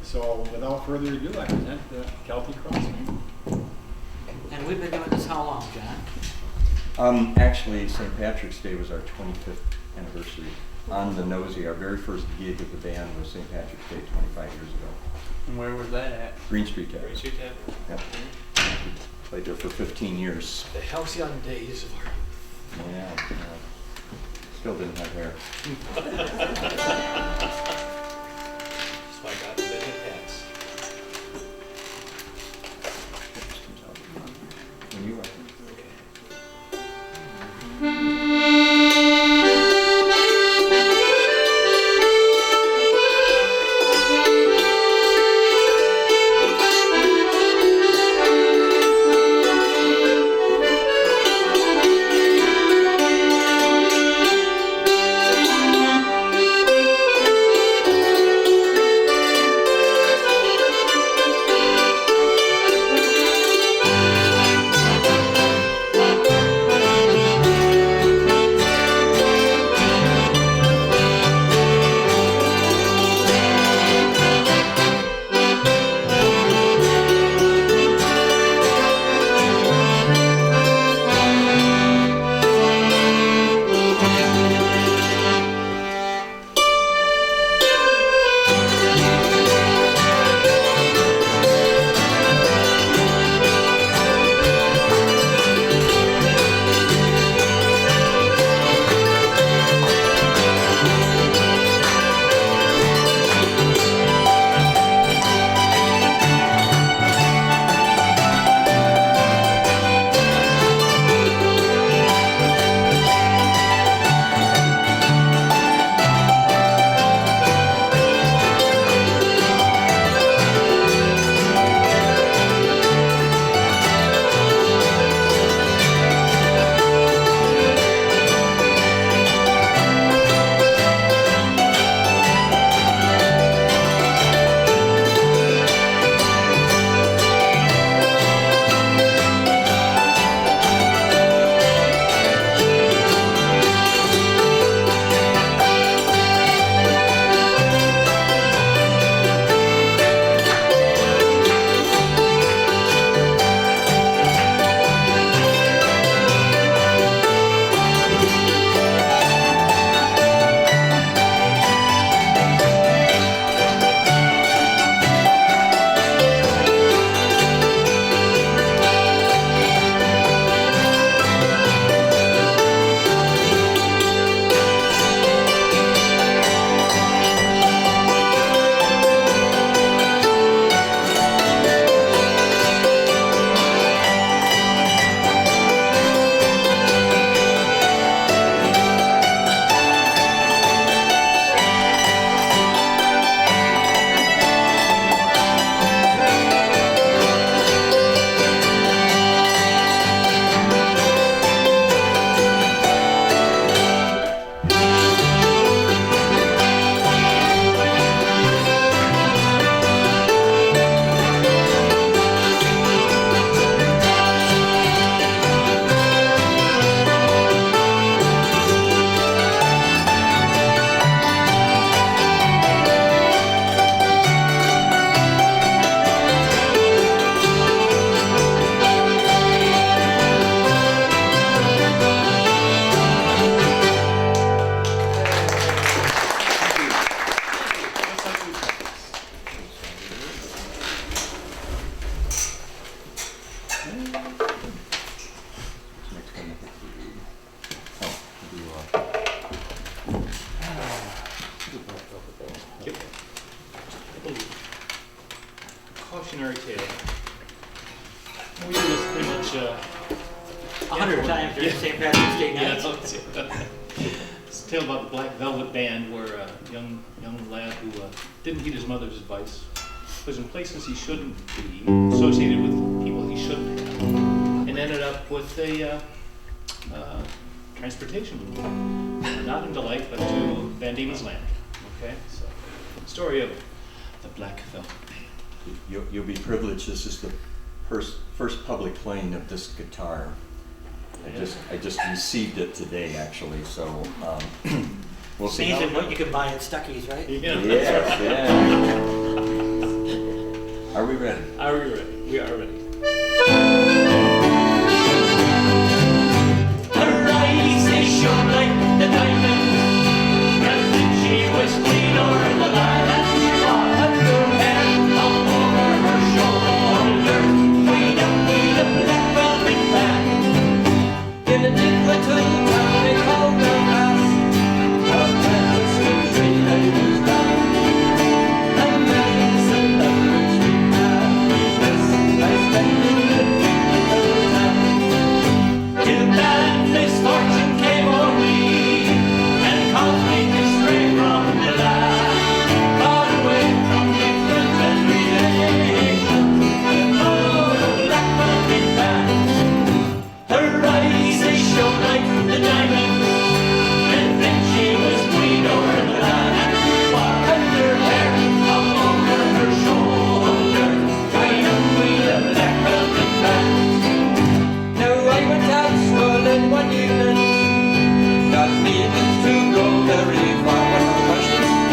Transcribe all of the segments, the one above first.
So without further ado, I present the Celtic Crossing. And we've been doing this how long, John? Actually, St. Patrick's Day was our 25th anniversary. On the nosy, our very first gig with the band was St. Patrick's Day 25 years ago. And where was that at? Green Street Tavern. Green Street Tavern. Yep. Played there for 15 years. The halcyon days of our youth. Yeah. Still didn't have hair. That's why I got invented hats. When you were. Cautionary tale. We do this pretty much 100 times during St. Patrick's Day yeah, night. it's a tale about the Black Velvet Band, where a young lad who didn't heed his mother's advice was in places he shouldn't be, associated with people he shouldn't have, and ended up with a transportation move, not into life, but to Van Diemen's Land. Okay, so story of the Black Velvet Band. You'll be privileged. This is the first public playing of this guitar. I just received it today, actually. So we'll see. Amazing what you can buy at Stuckey's, right? Yeah. Yes, yeah. we ready? Are we ready? We are ready. Her eyes, they shone like the diamonds, and then she was clean over the land, and she had her hair all over her shoulders, made up with a black velvet band. In a deep little town they called Belfast, her friends would say that it was down, and many said that which we had, this I spent in the big little town. Till bad misfortune came on me, and caused me to stray from the land, far away from my friends and relations, and all the black velvet band. Her eyes, they shone like the diamonds, and then she was queen over the land, and her hair hung over her shoulders, tied up with a black velvet band. Now I went out strolling one evening, not meaning to go very far,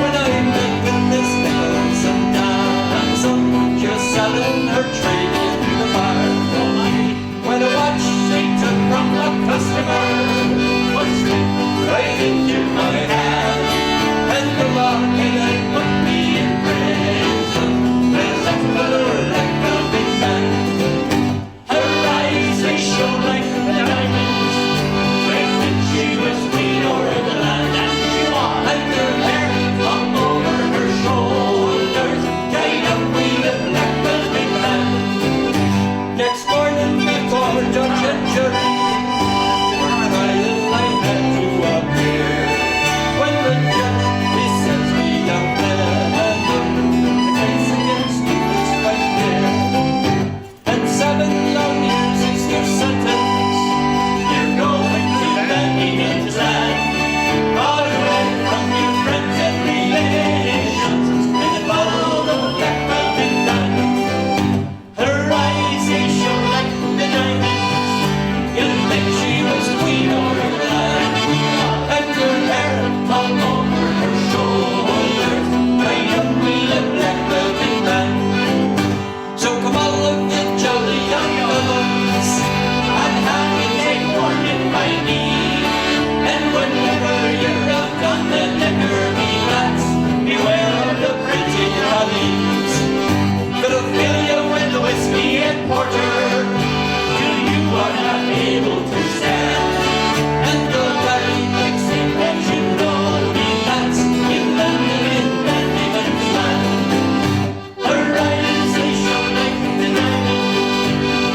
when I met with Miss Nicholson damsel, just selling her trade in the bar. When a watch she took from a customer was slipped right into my hand, and the law came and put me in prison with that fellow like velvet band. Her eyes, they shone like the diamonds, when she was queen over the land, and she won, and her hair hung over her shoulders, tied up with a black velvet band. Next morning before judge and jury, for trial I had to appear. When the judge, he says me young man, the case against you is quite clear, and 7 long years is your sentence. You're going to Van Diemen's Land, far away from your friends and relations, in the fold of a black velvet band. Her eyes, they shone like the diamonds, you'd think she was queen over the land, and her hair hung over her shoulders, tied up with a black velvet band. So come all of the jolly young fellows, and have you take warning by me, and whenever you're out on the liquor, me lads, beware of the pretty collies. They'll fill you with whiskey and porter till you are not able to stand, and they'll carry mixing that you know, me lads, you landed in Van Diemen's Land. Her eyes, they shone like the diamonds,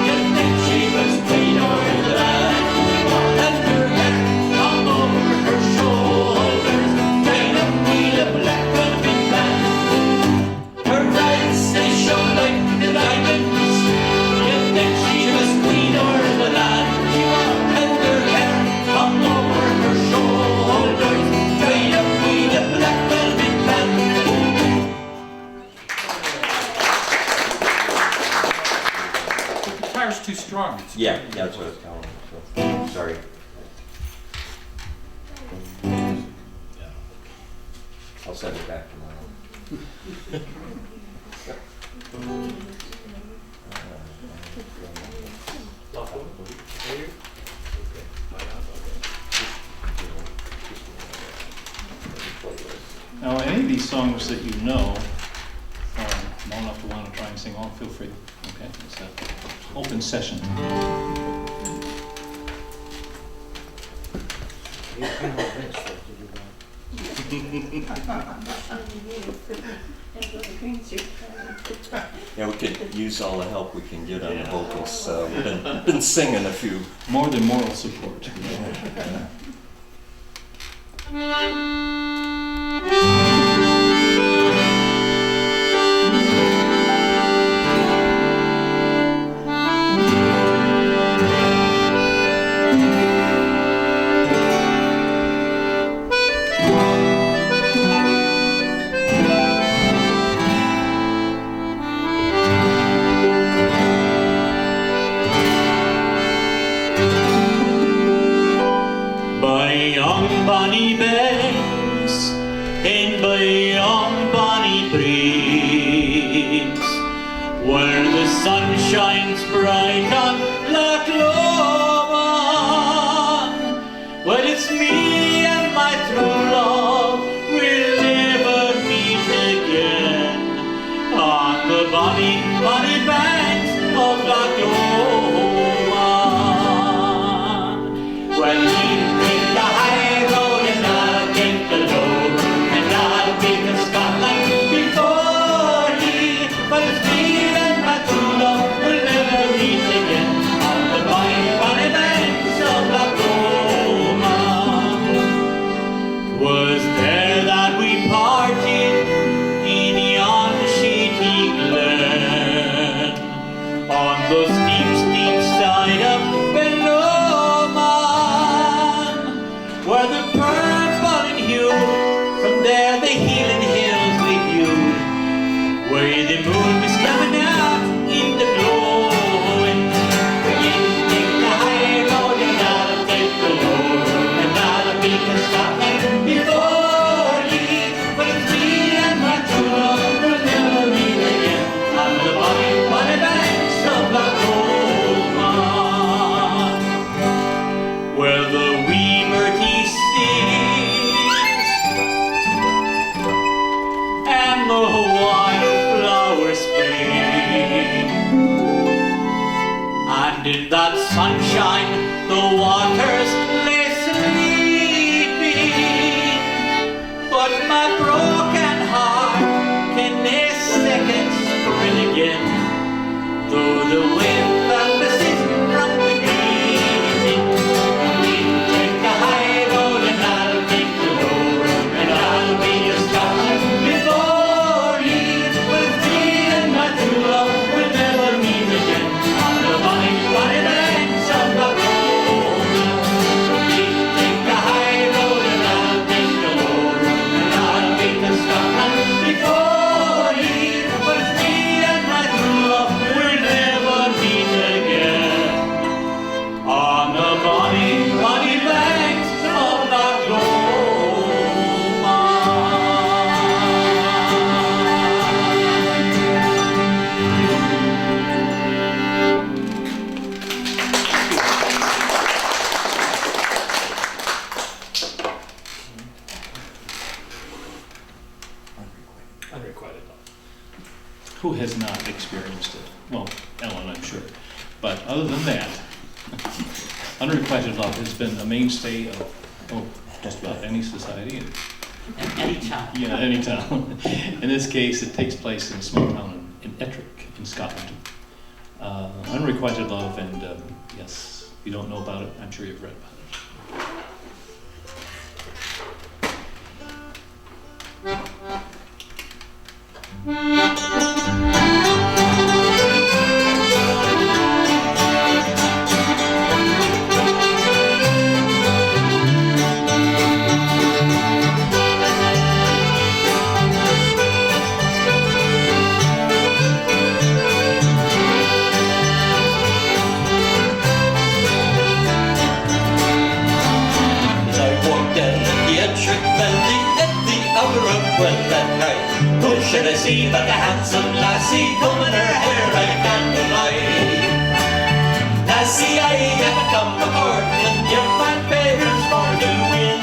you'd think she was queen over the land, and her hair hung over her shoulders, tied up with a black velvet band. Her eyes, they shone like the diamonds, you'd think she was queen over the land, and her hair hung over her shoulders, tied up with a black velvet band. The guitar's too strong. It's Yeah, that's what I was telling him, so, sorry. I'll send it back tomorrow. Now, any of these songs that you know, know enough to want to try and sing along, feel free. Okay, it's an open session. Yeah, we could use all the help we can get on the vocals. We've been singing a few. More than moral support. By young bonny banks in sun shines bright on Loch Lomond. Well, it's me and my true love, we'll never meet again on the bonny, bonny banks of Loch Lomond. Well, he'll take the high road and I'll take the low road, and I'll be to Scotland before he. But it's me and my true love, we'll never meet again on the bonny, bonny banks of Loch Lomond. 'Twas there that we parted in yon shady glen, on the steep, steep side of Benlomond, where the purple and hue, from there the healing hills we viewed, where the moon was coming out in the glowing. You take the high road and I'll take the low road, and I'll be to Scotland before ye. But it's me and my true love will never meet again on the bonny, bonny banks of Loch Lomond, where the wee murty sings and the wildflowers spring, and in that sunshine the waters lay sleeping. But my broken heart can nae second spring again, though the wind and the sea from the green. We'll take the high road and I'll take the low road, and I'll be a Scotland before ye. But it's me and my true love will never meet again on the bonny, bonny banks of Loch Lomond. We'll take the high road and I'll take the low road, and I'll be to Scotland before ye. But it's me and my true love will never meet again on the bonny, bonny banks of Loch Unrequited love. Who has not experienced it? Well, Ellen, I'm sure. But other than that, unrequited love has been a mainstay of just about any society. And, And any town. yeah, any town. In this case, it takes place in a small town in Ettrick, in Scotland. Unrequited love, and yes, if you don't know about it, I'm sure you've read about it. As I walked down the Ettrick Valley at the hour of 12 at night, who should I see but the handsome lassie combing her hair by candlelight? Lassie, I have come a courting, give my favours for to win.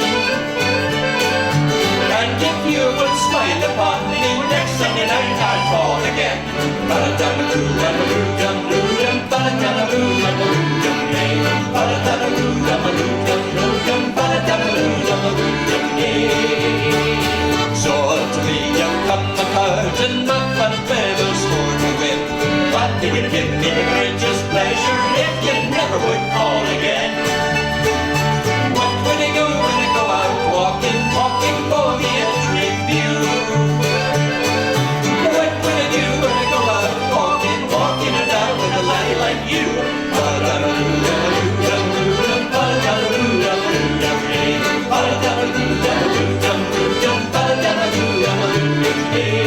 And if you would smile upon me next Sunday night, I'll call again. Ba-da-da-ba-doo, da-ba-doo, dum-doo, dum, ba-da-da-ba-doo, da-ba-doo, dum, yay. Ba-da-da-ba-doo, da-ba-doo, dum-doo, dum, ba-da-da-ba-doo, da-ba-doo, dum, yay. So to me you come a curtain, muff and feathers for to win. But it would give me the greatest pleasure if you never would call again. What will I go when I go out walking, walking for the Ettrick view? What will I do when I go out walking, walking it out with a laddie like you? Ba-da-da-doo, da-ba-doo, dum-doo, dum, ba-da-da-doo, dum-doo, dum, yay. Ba-da-da-ba-doo, da-ba-doo, dum-doo, dum, ba-da-da-ba-doo, dum-doo, dum, yay.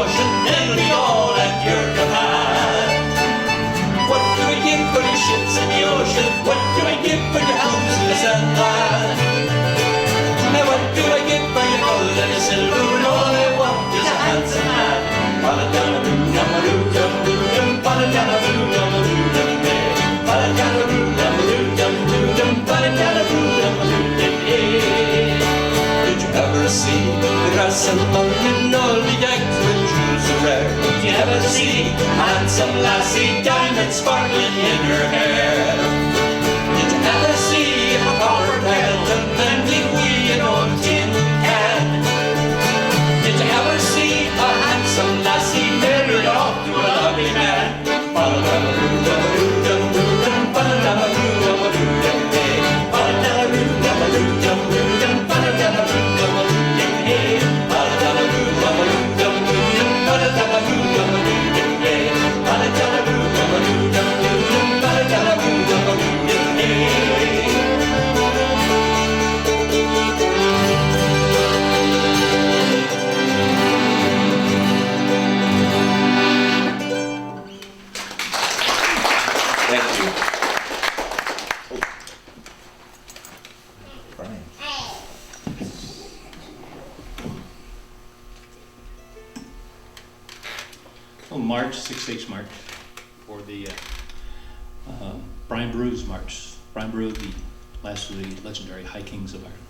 ocean, they'll be all at your command. What do I give for your ships in the ocean? What do I give for your houses and land? Now what do I give for your gold and your silver? And all I want is a handsome man. Ba-da-da-da-doo, dum-a-doo, dum-doo, dum, ba-da-da-da-doo, dum-a-doo, dum, eh. Ba-da-da-da-doo, dum-a-doo, dum-doo, dum, ba-da-da-da-doo, dum-a-doo, dum, eh. Did you ever see the grass and mountain all bedecked with jewels so rare? Did you ever see a handsome lassie, diamonds sparkling in her hair? Did you ever see a copper kettle and mending wee an old tin can? Did you ever see a handsome lassie married off to a lovely man? Ba-da-da-da-doo, dum-a-doo, dum-doo, dum, ba-da-da-da-doo, dum-a-doo, dum, eh. Ba-da-da-da-doo, dum-a-doo, dum-doo, dum, ba-da-da-da-doo, dum-a-doo, dum, eh. Ba-da-da-da-doo, dum-a-doo, dum-doo, dum, ba-da-da-da-doo, dum-a-doo, dum, eh. Ba-da-da-da-doo, dum-a-doo, dum-doo, dum, ba-da-da-da-doo, dum-a-doo, dum, eh. Thank you. Oh. Brian. Well, March, 6H March, for the Brian Brew's March. Brian Brew, the last of the legendary High Kings of Ireland.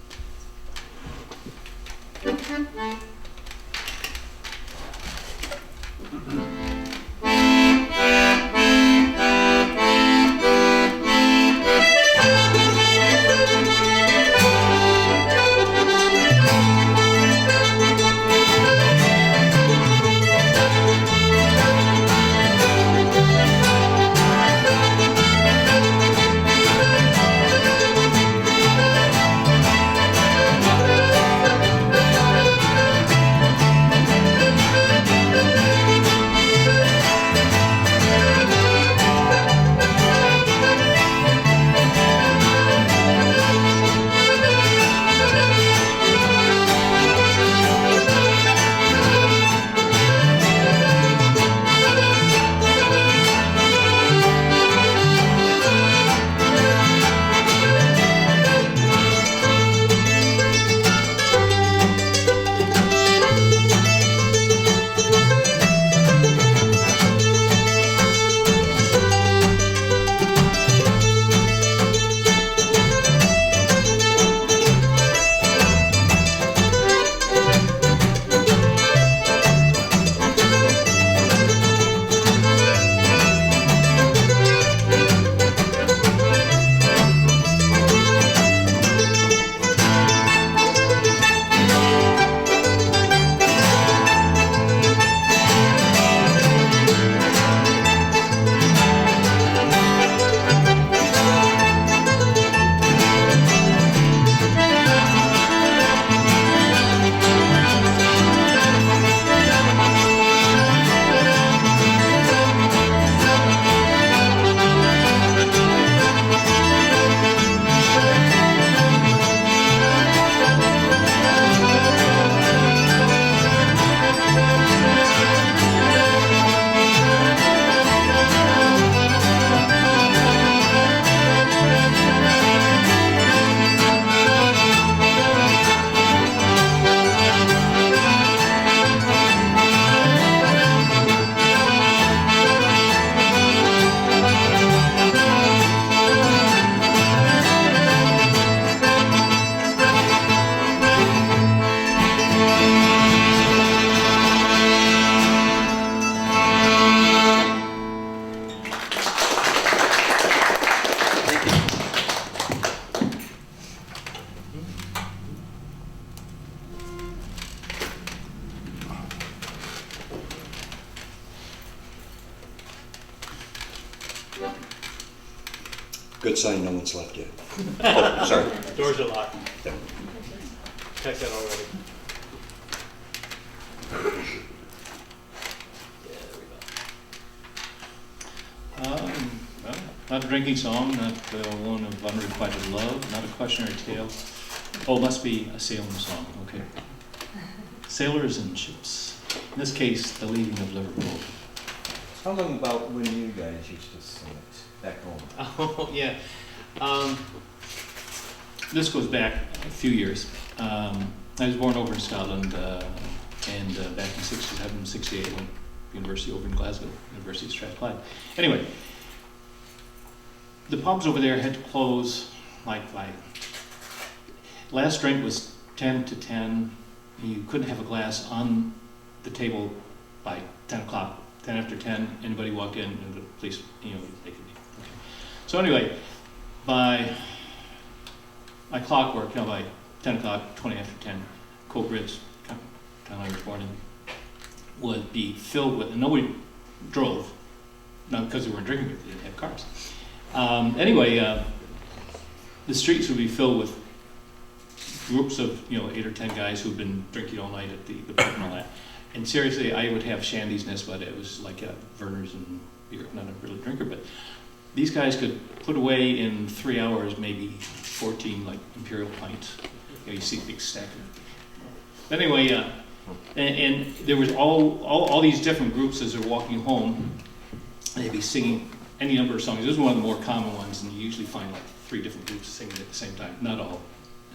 Good sign no one's left yet. Oh, sorry. Doors are locked. Yeah. Check that already. Well, not a drinking song, not one of unrequited love, not a cautionary tale. Oh, it must be a sailing song, okay. Sailors and ships. In this case, the leaving of Liverpool. How long about when you guys used to sing it back home? Oh, yeah. This goes back a few years. I was born over in Scotland, and back in 67, 68, I went to university over in Glasgow, University of Strathclyde. Anyway, the pubs over there had to close like by, last drink was 10 to 10. You couldn't have a glass on the table by 10 o'clock. 10 after 10, anybody walk in and the police, they could be. Okay. So anyway, by clockwork, by 10 o'clock, 20 after 10, Coke Ridge, town I was born in, would be filled with, and nobody drove, not because they weren't drinking, but they didn't have cars. Anyway, the streets would be filled with groups of 8 or 10 guys who'd been drinking all night at the pub and all that. And seriously, I would have shandies in this, but it was like Verner's and beer. Not a real drinker, but these guys could put away in 3 hours maybe 14 like imperial pints. You see a big stack of it. But anyway, and there was all these different groups as they're walking home. They'd be singing any number of songs. This is one of the more common ones, and you usually find like 3 different groups singing at the same time. Not all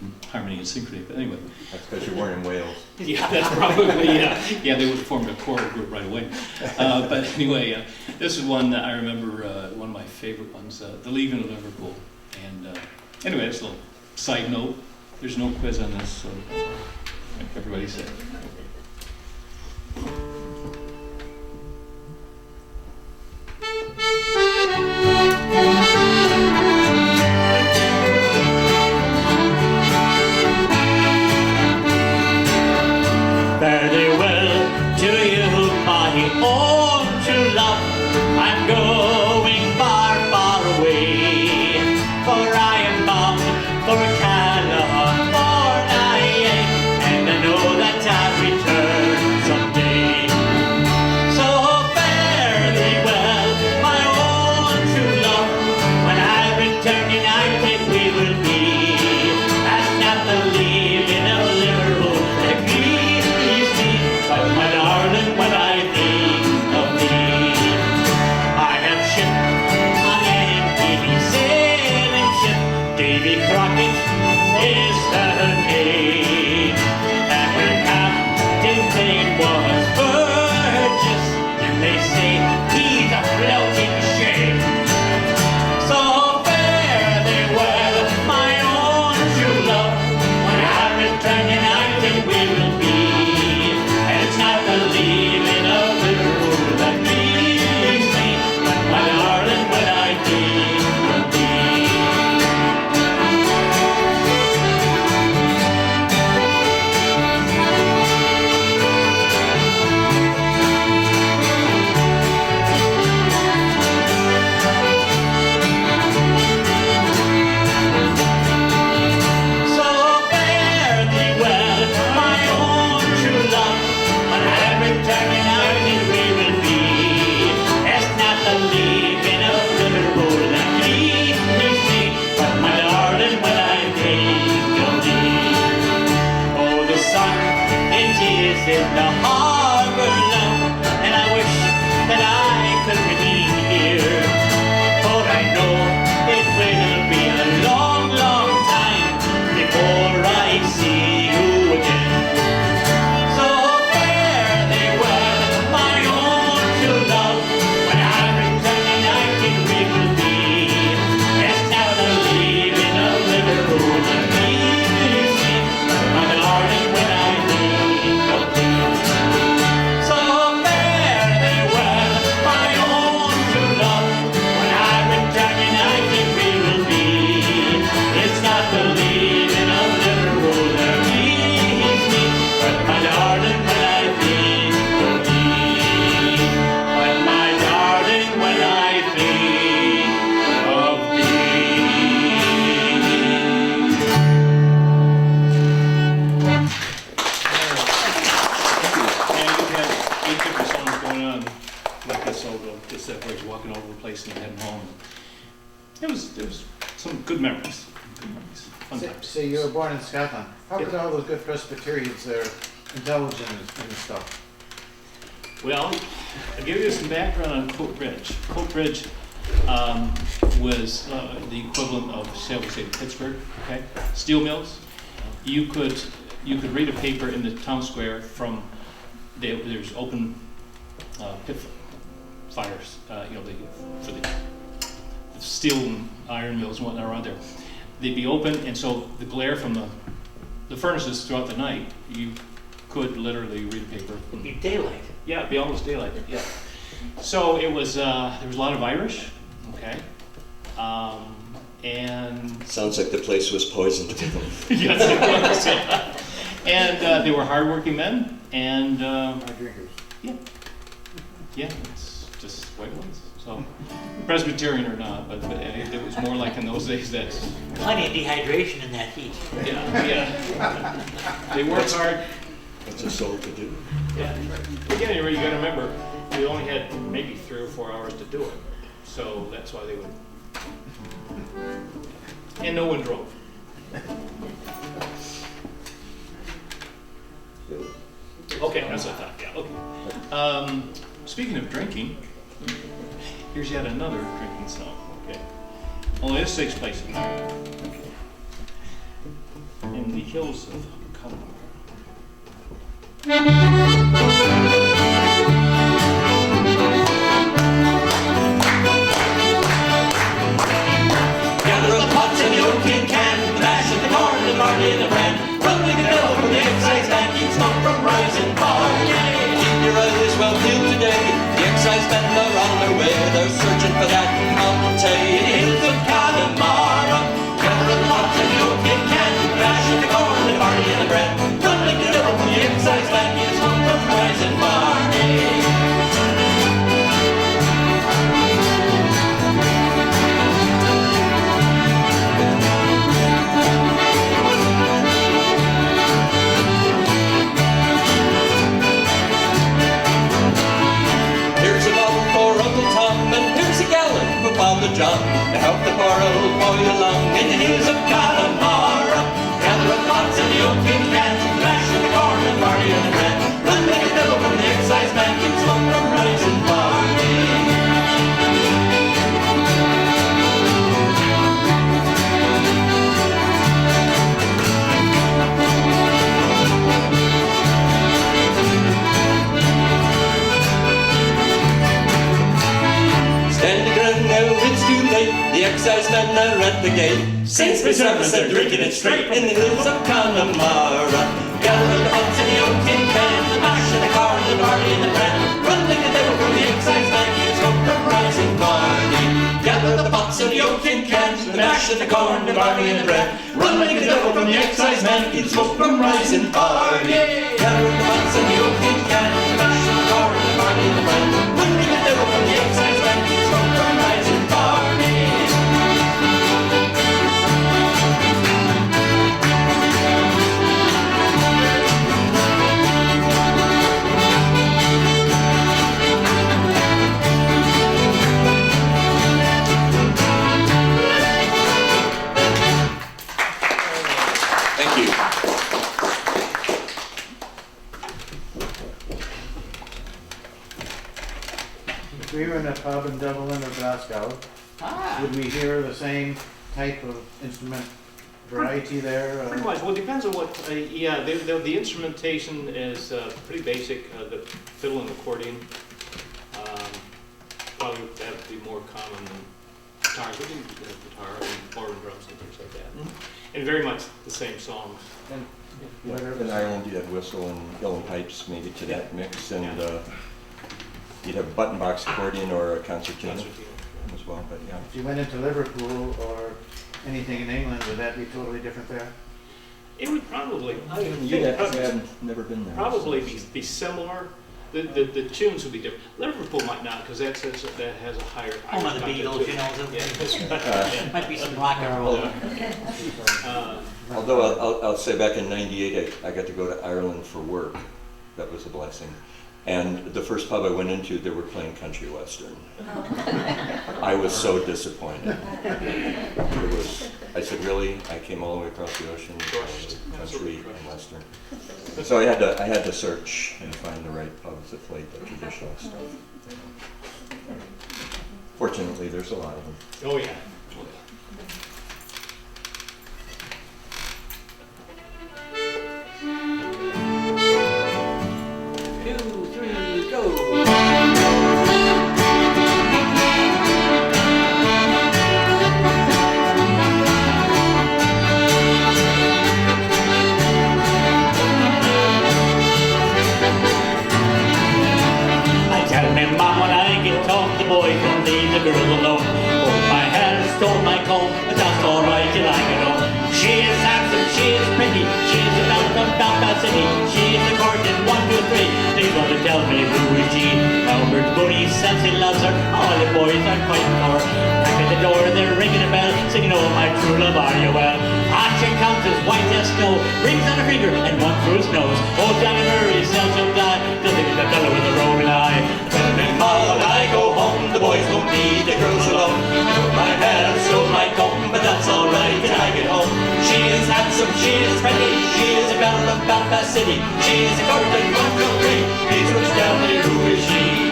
in harmony and synchrony, but anyway. That's because you weren't in Wales. Yeah, that's probably, yeah. Yeah, they would have formed a choral group right away. But anyway, this is one that I remember, one of my favorite ones, The Leaving of Liverpool. And anyway, that's a little side note. There's no quiz on this, so like everybody said. Fare thee well to you, my own true love. I'm going far, far away, for I am bound for California, and I know that I'll return someday. So fare thee well, my own true love. When I return united we will be, as not the leaving of Liverpool that grieves me, but my darling, when I think of thee. I have shipped on an empty sailing ship, Davy Crockett is her name, and her captain's name was Burgess, and they say he's a floating shame. So fare thee well, my own true love. When I return united we will be, and it's not the leaving of Liverpool that grieves me, but my darling, when I think of thee. So fare thee well, my own true love. When I return united we will be. It's not the leaving of Liverpool that grieves me, but my darling, when I think of thee. Oh, the sun, it is in the harbor now, and I wish that I could remain here, for I know it will be a long, long time before I see you again. So fare thee well, my own true love. When I return united we will be. It's now the leaving of Liverpool that grieves me, my darling, when I think of thee. So fare thee well, my own true love. When I return united we will be. It's not the leaving of Liverpool that grieves me, but my darling, when I think of thee. But my darling, when I think of thee. And we had 8 different songs going on like this, just everybody's walking all over the place and heading home. It was some good memories. Good memories. Fun times. So you were born in Scotland. How Yeah. could all those good Presbyterians there indulge in this stuff? Well, I'll give you some background on Coat Bridge. Coat Bridge was the equivalent of, shall we say, Pittsburgh, okay? Steel mills. You could read a paper in the town square from, there's open pit fires, for the steel and iron mills and whatnot around there. They'd be open, and so the glare from the furnaces throughout the night, you could literally read a paper. It'd be daylight. Yeah, it'd be almost daylight, yeah. So it was, there was a lot of Irish, okay? And Sounds like the place was poisoned with them. yes, it was, yeah. And they were hardworking men, and Drinkers. yeah, it's just white ones. So Presbyterian or not, but it was more like in those days that Plenty of dehydration in that heat. yeah. They worked hard. What's a soul to do? Yeah. Again, you got to remember, we only had maybe 3 or 4 hours to do it, so that's why they would. And no one drove. Okay, that's what I thought. Yeah. Okay. Speaking of drinking, here's yet another drinking song. Okay. Only this takes place in the hills of Colorado. Gather up pots and the old tin can, the mash and the corn, the barley and the bran. Run like a devil from the excise man, keep smoke from rising far. Keep your eyes well peeled today. The excise men are on their way. They're searching for that Monte in the hills of Connemara. Gather up pots and the old tin can, the mash and the corn, the barley and the bran. Run like the devil from the excise man, keep smoke from rising far. Father John, to help the poor old boy along in the hills of Connemara. Gather up pots and the old tin cans, the mash and the corn and barley and the bran. Run like a devil from the excise man, keep smoke from rising barley. The excise men are at the gate. Saints preserve us, they're drinking it straight in the hills of Connemara. Gather the pots and the old tin can, the mash and the corn, the barley and the bran. Run like the devil from the excise man, keep smoke from rising barley. Gather the pots and the old tin cans, the mash and the corn, the barley and the bran. Run like the devil from the excise man, keep smoke from rising barley. Gather the pots and the old tin cans, the mash and the corn, the barley and the bran. Run like the devil from the excise man, keep smoke from rising barley. If we were in a pub in Dublin or Glasgow, would we hear the same type of instrument variety there? Pretty much. Well, it depends on what. The instrumentation is pretty basic. The fiddle and accordion probably that would be more common than guitars. We can do guitar and foreign drums and things like that, and very much the same songs. In Ireland, you have whistle and uilleann pipes maybe to that mix, and you'd have a button box accordion or a concertina as well. But yeah. If you went into Liverpool or anything in England, would that be totally different there? It would probably. I've never been there. Probably be similar. The tunes would be different. Liverpool might not, because that has a higher. Home of the Beatles, you know. Yeah. Might be some rock and roll. Although I'll say back in '98, I got to go to Ireland for work. That was a blessing. And the first pub I went into, they were playing country western. I was so disappointed. I said, really? I came all the way across the ocean to country and western. So I had to search and find the right pubs that played the traditional stuff. Fortunately, there's a lot of them. Oh, yeah. 2, 3, go. I tell me mom when I get home, the boys won't leave the girl alone. Oh, my hair stole my comb, but that's alright till I get home. She is handsome, she is pretty, she is a belle from Belfast City. She is a virgin, 1, 2, 3. They want to tell me who is she. Albert Mooney says he loves her, all the boys are fighting for her. Back at the door, they're ringing a bell, singing, oh my true love, are you well? Ah, she comes as white as snow, rings on her finger and one through his nose. Oh, Johnny Murray, seldom die, doesn't get the fellow with a rolling eye. Tell me, Ma, when I go home, the boys won't need the girls alone. My hair stole my comb, but that's alright till I get home. She is handsome, she is pretty, she is a belle of Belfast City. She is a golden 1, 2, 3. Please would tell me who is she?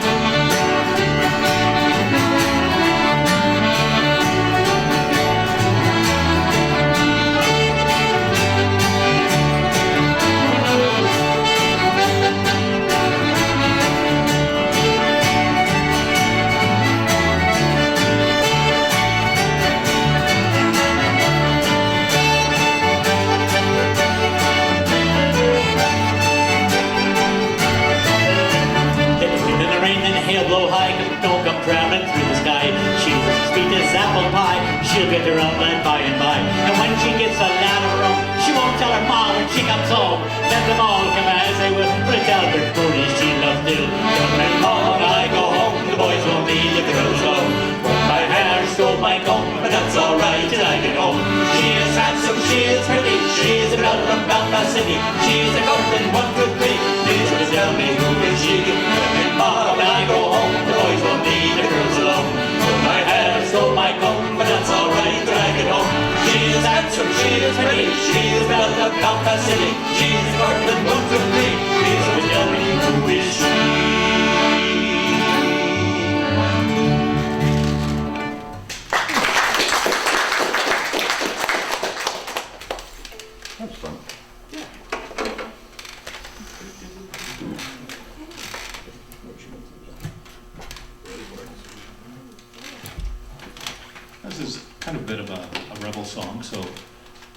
Traveling through the sky, she's as sweet as apple pie. She'll get her own land by and by. And when she gets a lad of her own, she won't tell her ma when she comes home. Let them all come as they will, but it's Albert Mooney she loves still. Young man, ma, when I go home, the boys won't leave the girls alone. My hair stole my comb, but that's alright till I get home. She is handsome, she is pretty, she is a belle from Belfast City. She is a golden 1, 2, 3. Please would tell me who is she? Young man, ma, when I go home, the boys won't leave the girls alone. My hair stole my comb, but that's alright till I get home. She is handsome, she is pretty, she is a belle from Belfast City. She is a golden 1, 2, 3. Please would tell me who is she? That's fun. This is kind of a bit of a rebel song, so,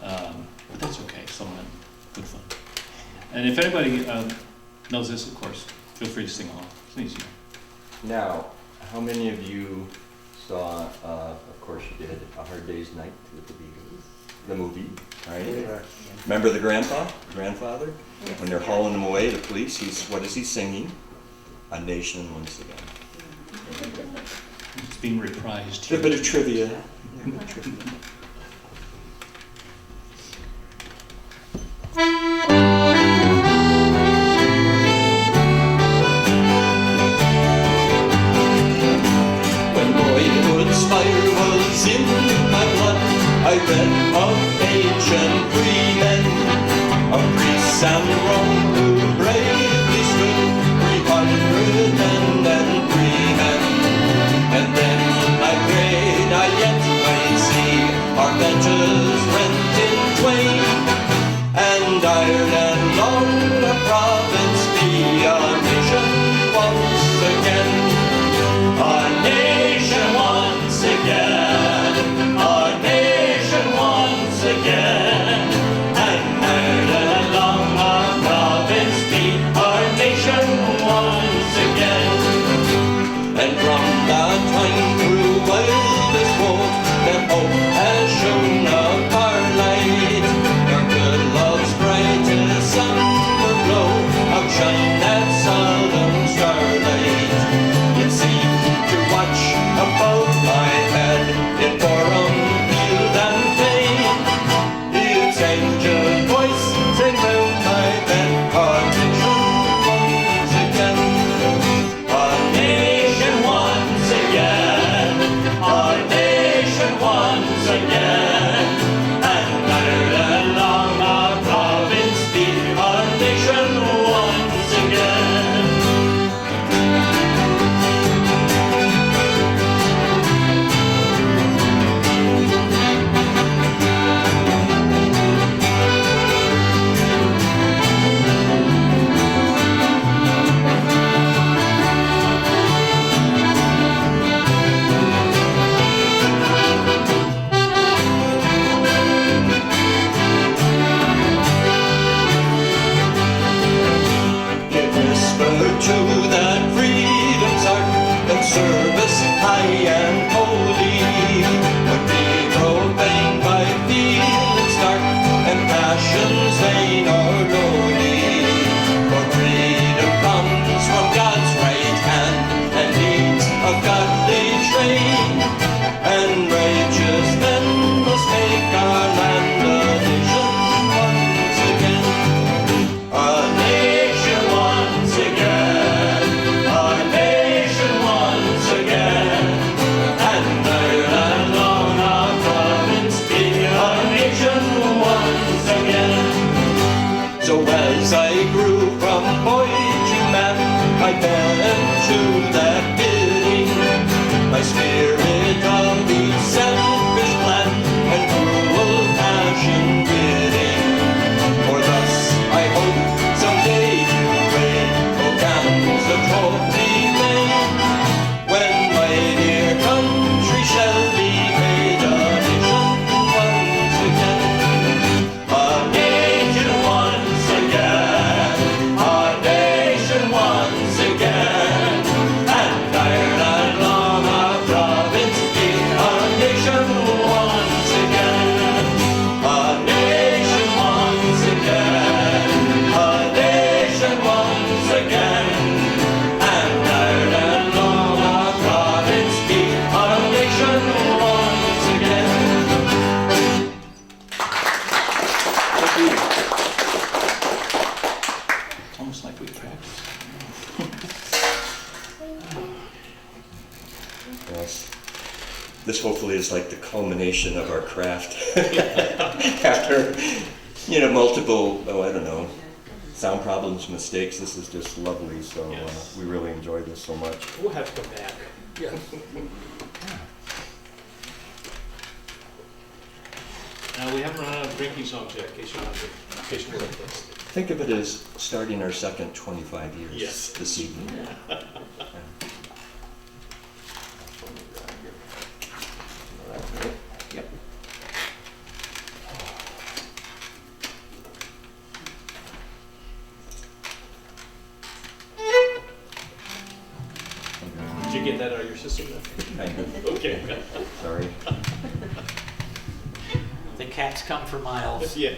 but that's okay, some of them, good fun. And if anybody knows this, of course, feel free to sing along, it's easier. Now, how many of you saw, of course you did, A Hard Day's Night with the Beatles? The movie, right? Remember the grandfather? When they're hauling him away, the police, what is he singing? A Nation Once Again. It's being reprised A here. bit of trivia. When boyhood's fire was in my blood, I read of ancient free men, of Greece and Rome who bravely stood 300 men and 3 men. And then I prayed I yet might see our benches rent in twain, and Ireland long a province be a nation once again. A nation once again, a nation once else. This hopefully is like the culmination of our craft. After, multiple, I don't know, sound problems, mistakes, this is just lovely, so Yes. we really enjoy this so much. We'll have to come back. Yeah. We haven't run out of drinking songs yet, in case you're like this. Think of it as starting our second 25 years Yes. this evening. Yep. Did you get that out of your system then? Kind of. Okay. Sorry. The cats come for miles. Yeah.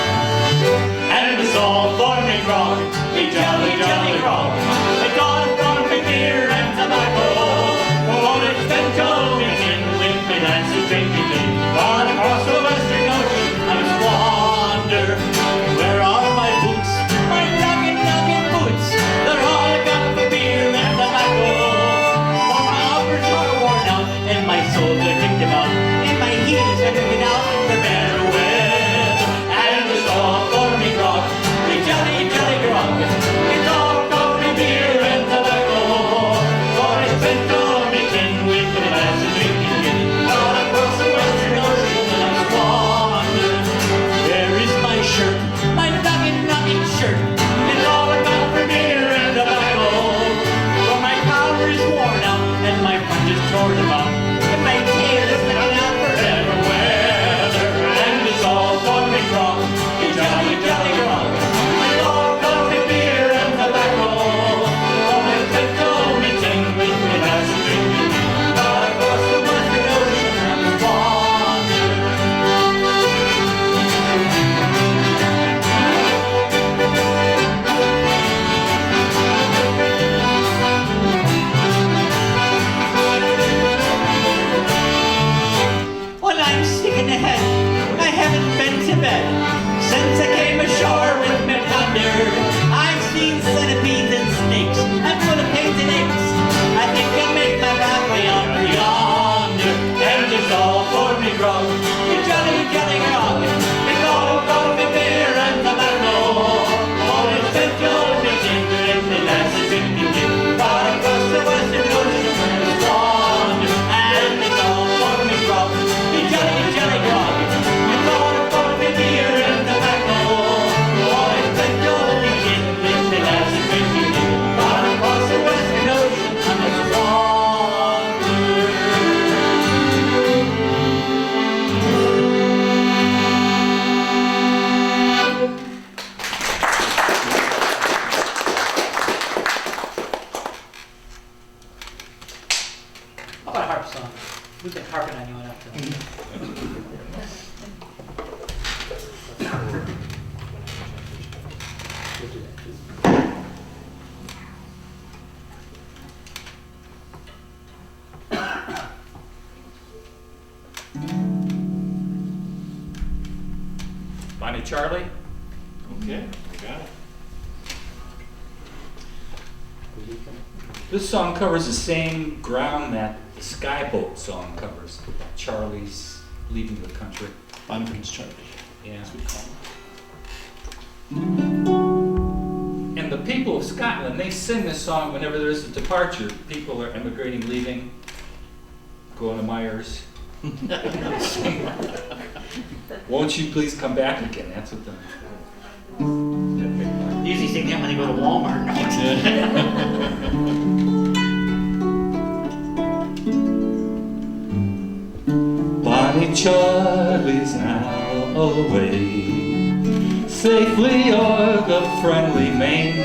And it's all for me grog, me jolly, jolly grog. I got it from me beer and tobacco. Oh, it's been going in with me lads who drink me tea. But across the western ocean I wander. Where are my boots? My knocking, knocking boots. They're all got for beer and tobacco. For my uppers are worn out and my soles are kicked about. And my heels are kicking out for better weather. And it's all for me grog, me jolly, jolly grog. It's all for me beer and tobacco. For it's been told me tin with the lads and drinking gin. All across the western ocean I wander. Where is my shirt, my knocking, knocking shirt? It's all I got for beer and tobacco. For my collar is worn out and my front is torn about. And my tail is sticking out for better weather. And it's all for me grog, me jolly, jolly grog. It's all for me beer and tobacco. For it's been told me tin with me lads and drinking gin. All across the western ocean I wander. Well, I'm sick in the head. I haven't been to bed since I came ashore with my plunder. I've seen centipedes and snakes. I'm full of pains and aches. I think I'll make my pathway on yonder. And it's all for me grog, you jolly, jolly grog. It's all for me beer and tobacco. Oh, it's been told me ginger and the lads are drinking gin. Far across the western ocean where it's wander. And it's all for me grog, you jolly, jolly grog. It's all for me beer and tobacco. Oh, it's been told me ginger and the lads are drinking gin. Far across the western ocean where it's wander. How about a harp song? We've been harping on you enough tonight. Bonnie Charlie? Okay, we got it. This song covers the same ground that the Skyboat song covers. Charlie's leaving the country. Bonfim's Charlie, Yeah. as we call him. And the people of Scotland, they sing this song whenever there's a departure. People are emigrating, leaving, going to Myers. Won't you please come back again? That's what the... Usually sing that when they go to Walmart. Bonnie Charlie's now away, safely o'er the friendly main.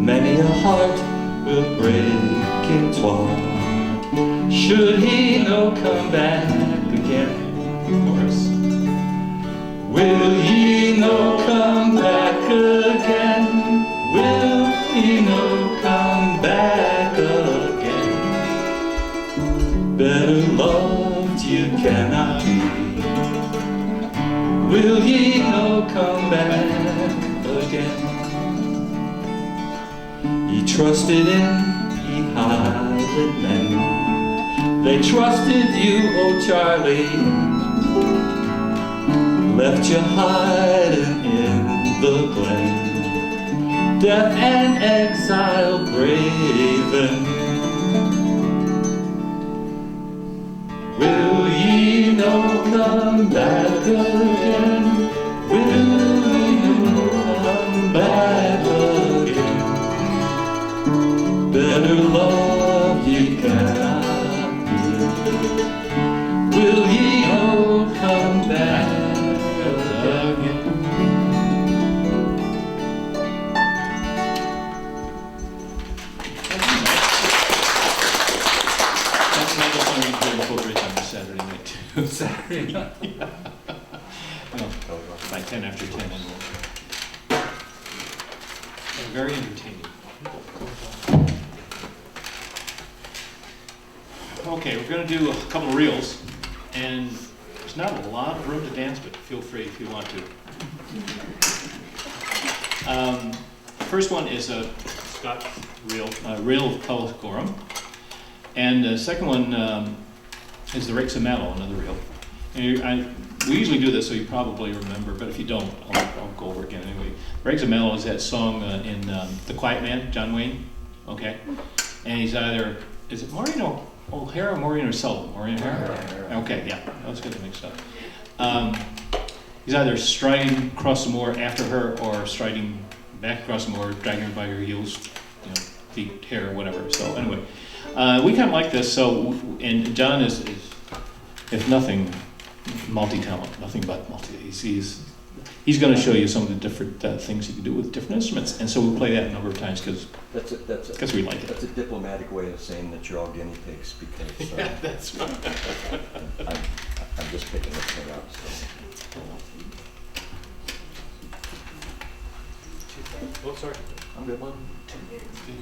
Many a heart will break in twain, should he no come back again. Of course. Will ye no come back again? Will ye no come back loved you cannot be. Will ye no come back again? Ye trusted in ye Highland men, they trusted you, oh Charlie, left you hiding in the glen, death and exile braving. Will ye no come back again? Will ye no come back again? Better love ye cannot be. Will ye no come back again? That's another song you can play before bridge on Saturday night too. Saturday night. Well, by 10 after 10 and very entertaining. Okay, we're going to do a couple of reels, and there's not a lot of room to dance, but feel free if you want to. The first one is a Scotch reel, Reel of Tullochgorum, and the second one is the Rakes of Mallow, another reel. And we usually do this, so you probably remember, but if you don't, I'll go over it again anyway. Rakes of Mallow is that song in The Quiet Man, John Wayne, okay? And he's either, is it Maureen O'Hara or Maureen O'Sullivan? Maureen O'Hara? Okay, yeah, I was getting mixed up. He's either striding across the moor after her or striding back across the moor, dragging her by her heels, you know, feet, hair, whatever. So anyway, we kind of like this, so, and John is if nothing, multi-talent, nothing but multi. He's going to show you some of the different things you can do with different instruments, and so we play that a number of times because we like it. That's a diplomatic way of saying that you're all guinea pigs because Yeah, that's right. I'm just picking this thing up. So. Oh, sorry. I'm good. 1, 2, 3.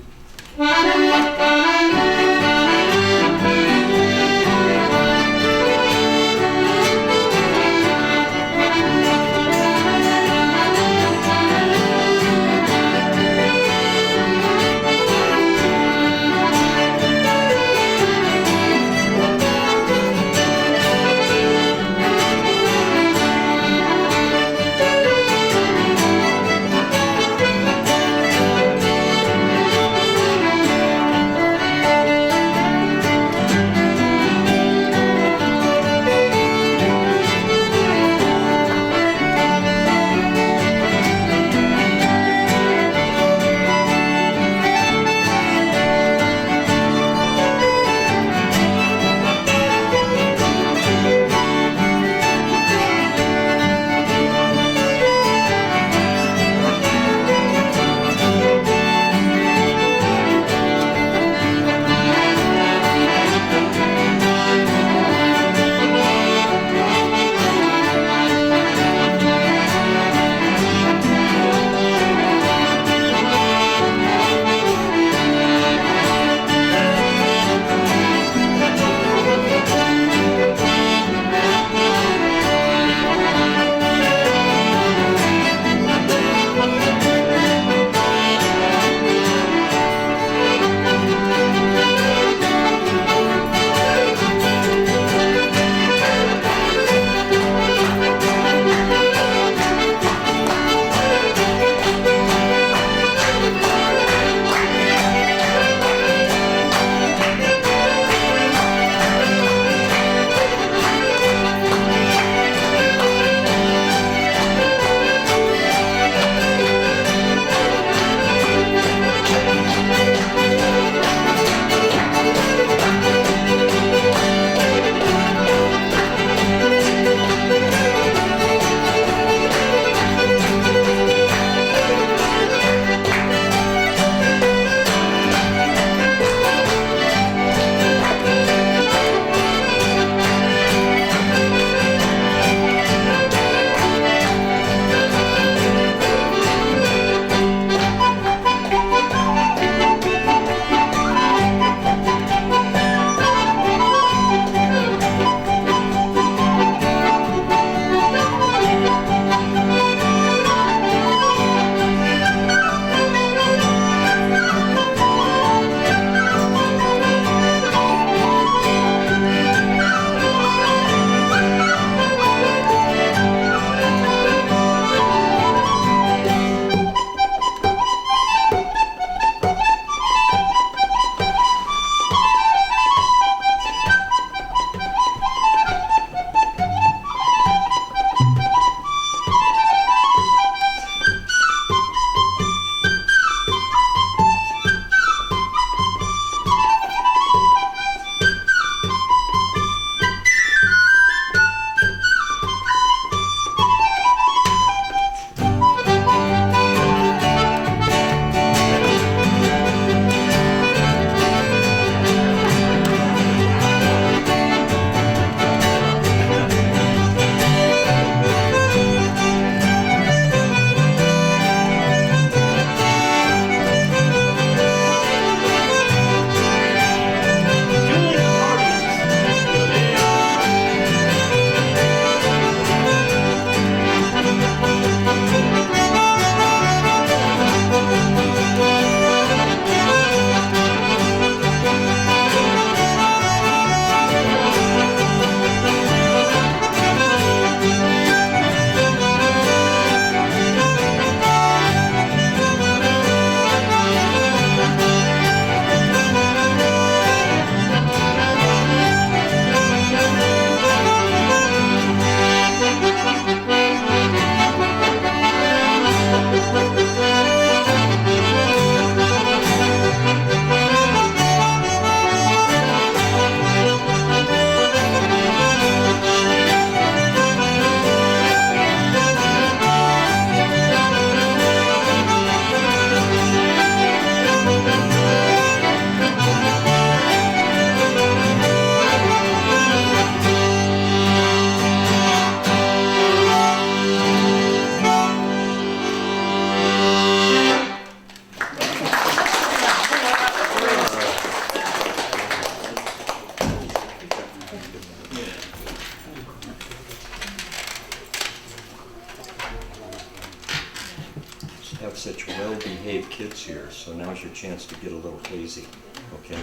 kids here, so now's your chance to get a little hazy, okay?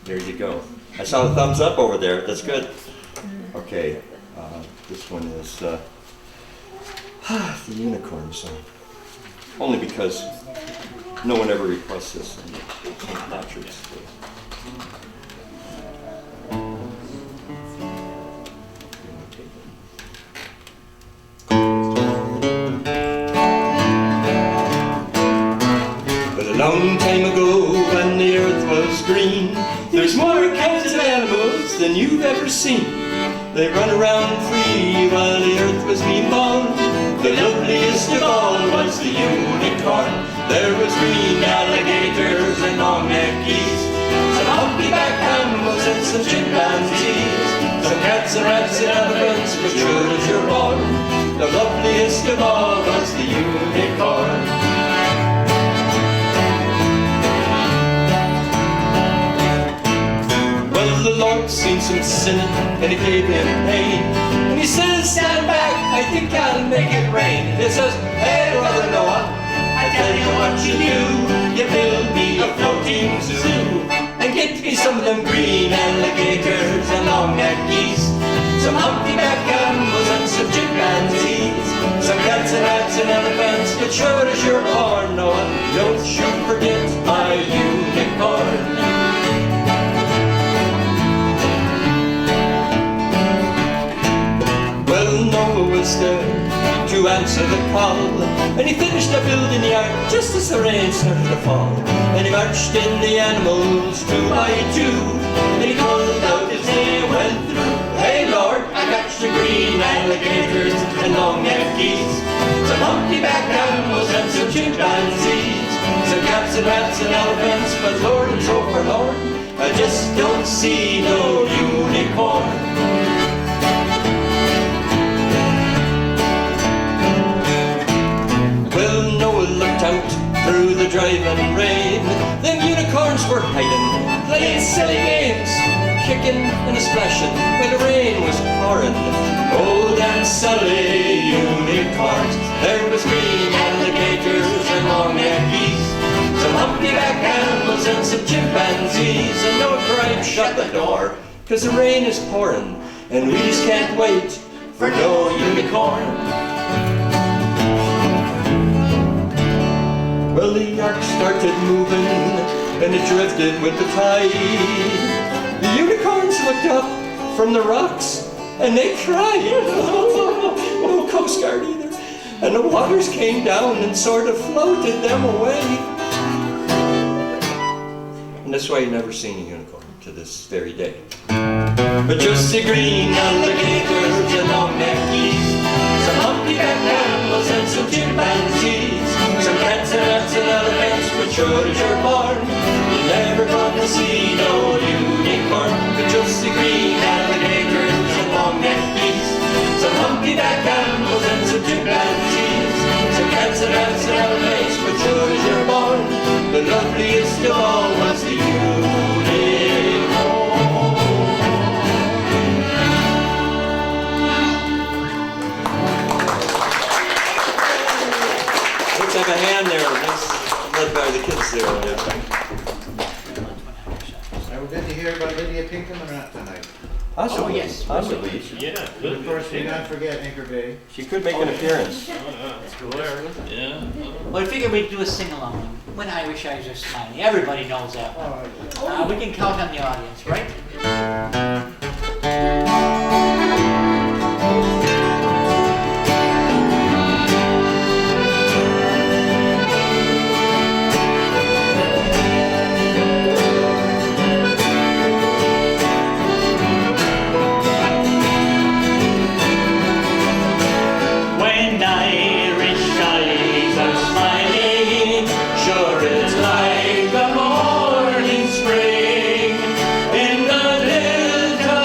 There you go. I saw the thumbs up over there, that's good. Okay, this one is the Unicorn Song. Only because no one ever requests this on St. Patrick's Day. But a long time ago when the earth was green, there's more kinds of animals than you've ever seen. They run around free while the earth was being born. The loveliest of all was the unicorn. There was green alligators and long-necked geese, some humpy-backed camels and some chimpanzees, some cats and rats and elephants, but sure as you're born, the loveliest of all was the unicorn. Well, the Lord seen some sinning and he gave him pain, and he says, stand back, I think I'll make it rain. He says, hey brother Noah, I tell you what you do, you build me a floating zoo, and get me some of them green alligators and long-necked geese, some humpty-backed camels and some chimpanzees, some cats and rats and elephants, but sure as you're born, Noah, don't you forget my unicorn. Well, Noah was there to answer the call, and he finished a building yard just as the rain started to fall. And he marched in the animals two by two, and he called out as they went through, hey Lord, I got your green alligators and long-necked geese, some humpty-backed camels and some chimpanzees, some cats and rats and elephants, but Lord and so forlorn, I just don't see no unicorn. Well, Noah looked out through the driving rain. Them unicorns were hiding, playing silly games, kicking and splashing when the rain was pouring. Oh, them silly unicorns. There was green alligators and long-necked geese, some humpty-backed camels and some chimpanzees. And Noah cried, shut the door, 'cause the rain is pouring, and we just can't wait for no unicorn. Well, the ark started moving, and it drifted with the tide. The unicorns looked up from the rocks, and they cried. No Coast Guard either. And the waters came down and sort of floated them away. And that's why you've never seen a unicorn to this very day. But just the green alligators and long-necked geese, some humpty-backed camels and some chimpanzees, some cats and rats and elephants, but sure as you're born, you're never gonna see no unicorn. But just the green alligators and long-necked geese, some humpty-backed camels and some chimpanzees, some cats and rats and elephants, but sure as you're born, the loveliest of all was the unicorn. Let's have a hand there. That's led by the kids there. Now, good to hear about Lydia Pinkham or not tonight? Possibly. Oh, yes. Possibly. Yeah, And good. of course, we not forget Anchor Bay. She could make an appearance. Yeah. Well, I figured we'd do a sing-along. When Irish eyes are smiling. Everybody knows that one. Oh, We can count on the audience, right? When Irish eyes are smiling, sure it's like a morning spring in the little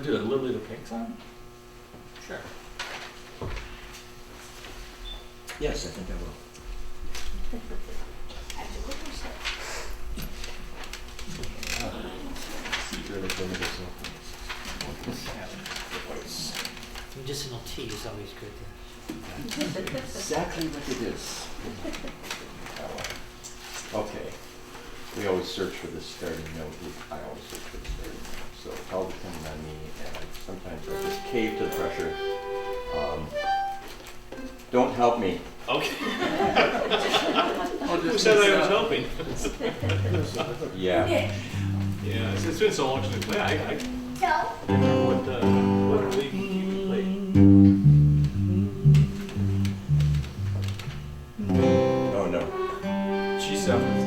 to do a Lily the Pink song? Sure. Yes, I think I will. Secret of limited Medicinal tea is always good. Exactly what it is. Okay. We always search for the starting note. I always search for the starting note. So it's all depending on me, and sometimes I just cave to the pressure. Don't help me. Okay. Who said I was helping? Yeah. Yeah, it's been so long since we played. I remember what league you played. Oh no. G7.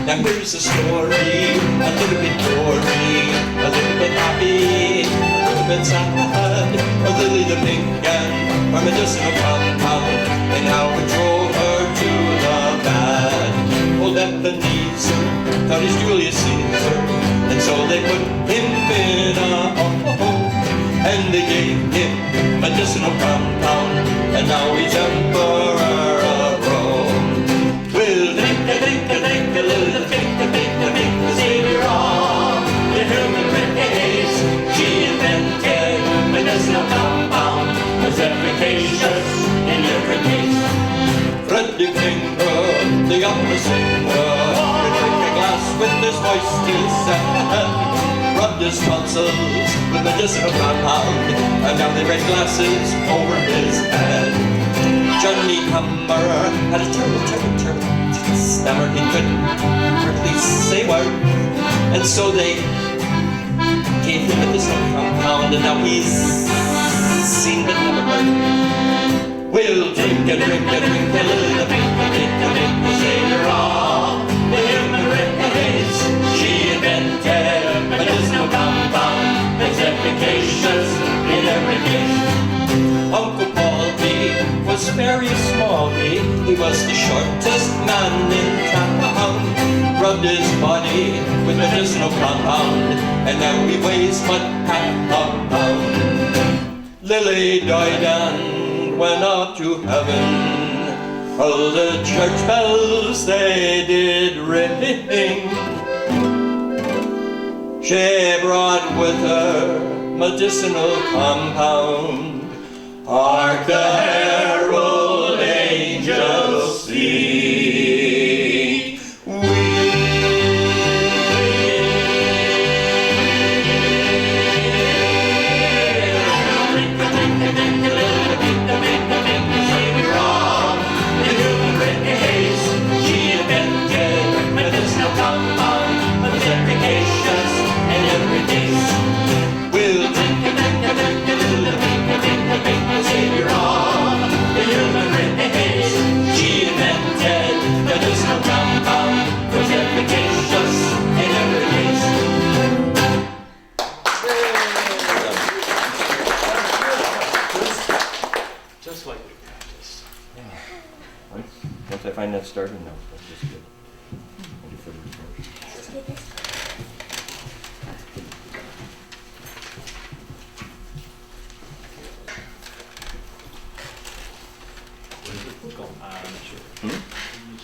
Now here's a story, a little bit gory, a little bit happy, a little bit sad. A Lily the Pink and her medicinal compound, and how it drove her to the bad. Old Ebenezer thought he's Julius Caesar, and so they put him in a hole, and they gave him medicinal compound, and now he's emperor of Rome. We'll drink a little drink the savior of the human race. She invented medicinal compound, was efficacious in every case. Freddie Finger, the opera singer, would drink a glass with his voice till sad, rubbed his tonsils with medicinal compound, and now they red glasses over his head. Johnny Hummer had a terrible stammer. He couldn't hardly say a word, and so they gave him medicinal compound, and now he's seen but never heard. We'll drink a little bit, the savior of the human race. She invented medicinal compound that's efficacious in every case. Uncle Baldy was very small. He was the shortest man in town. Rubbed his body with medicinal compound, and now he weighs but half a pound. Lily died and went up to heaven. All the church bells they did ring. She brought with her medicinal compound. Hark the herald angels sing. Just like we practiced. Once I find that starting note, that's just good. Thank you for the research. Where's the book going? I'm not sure.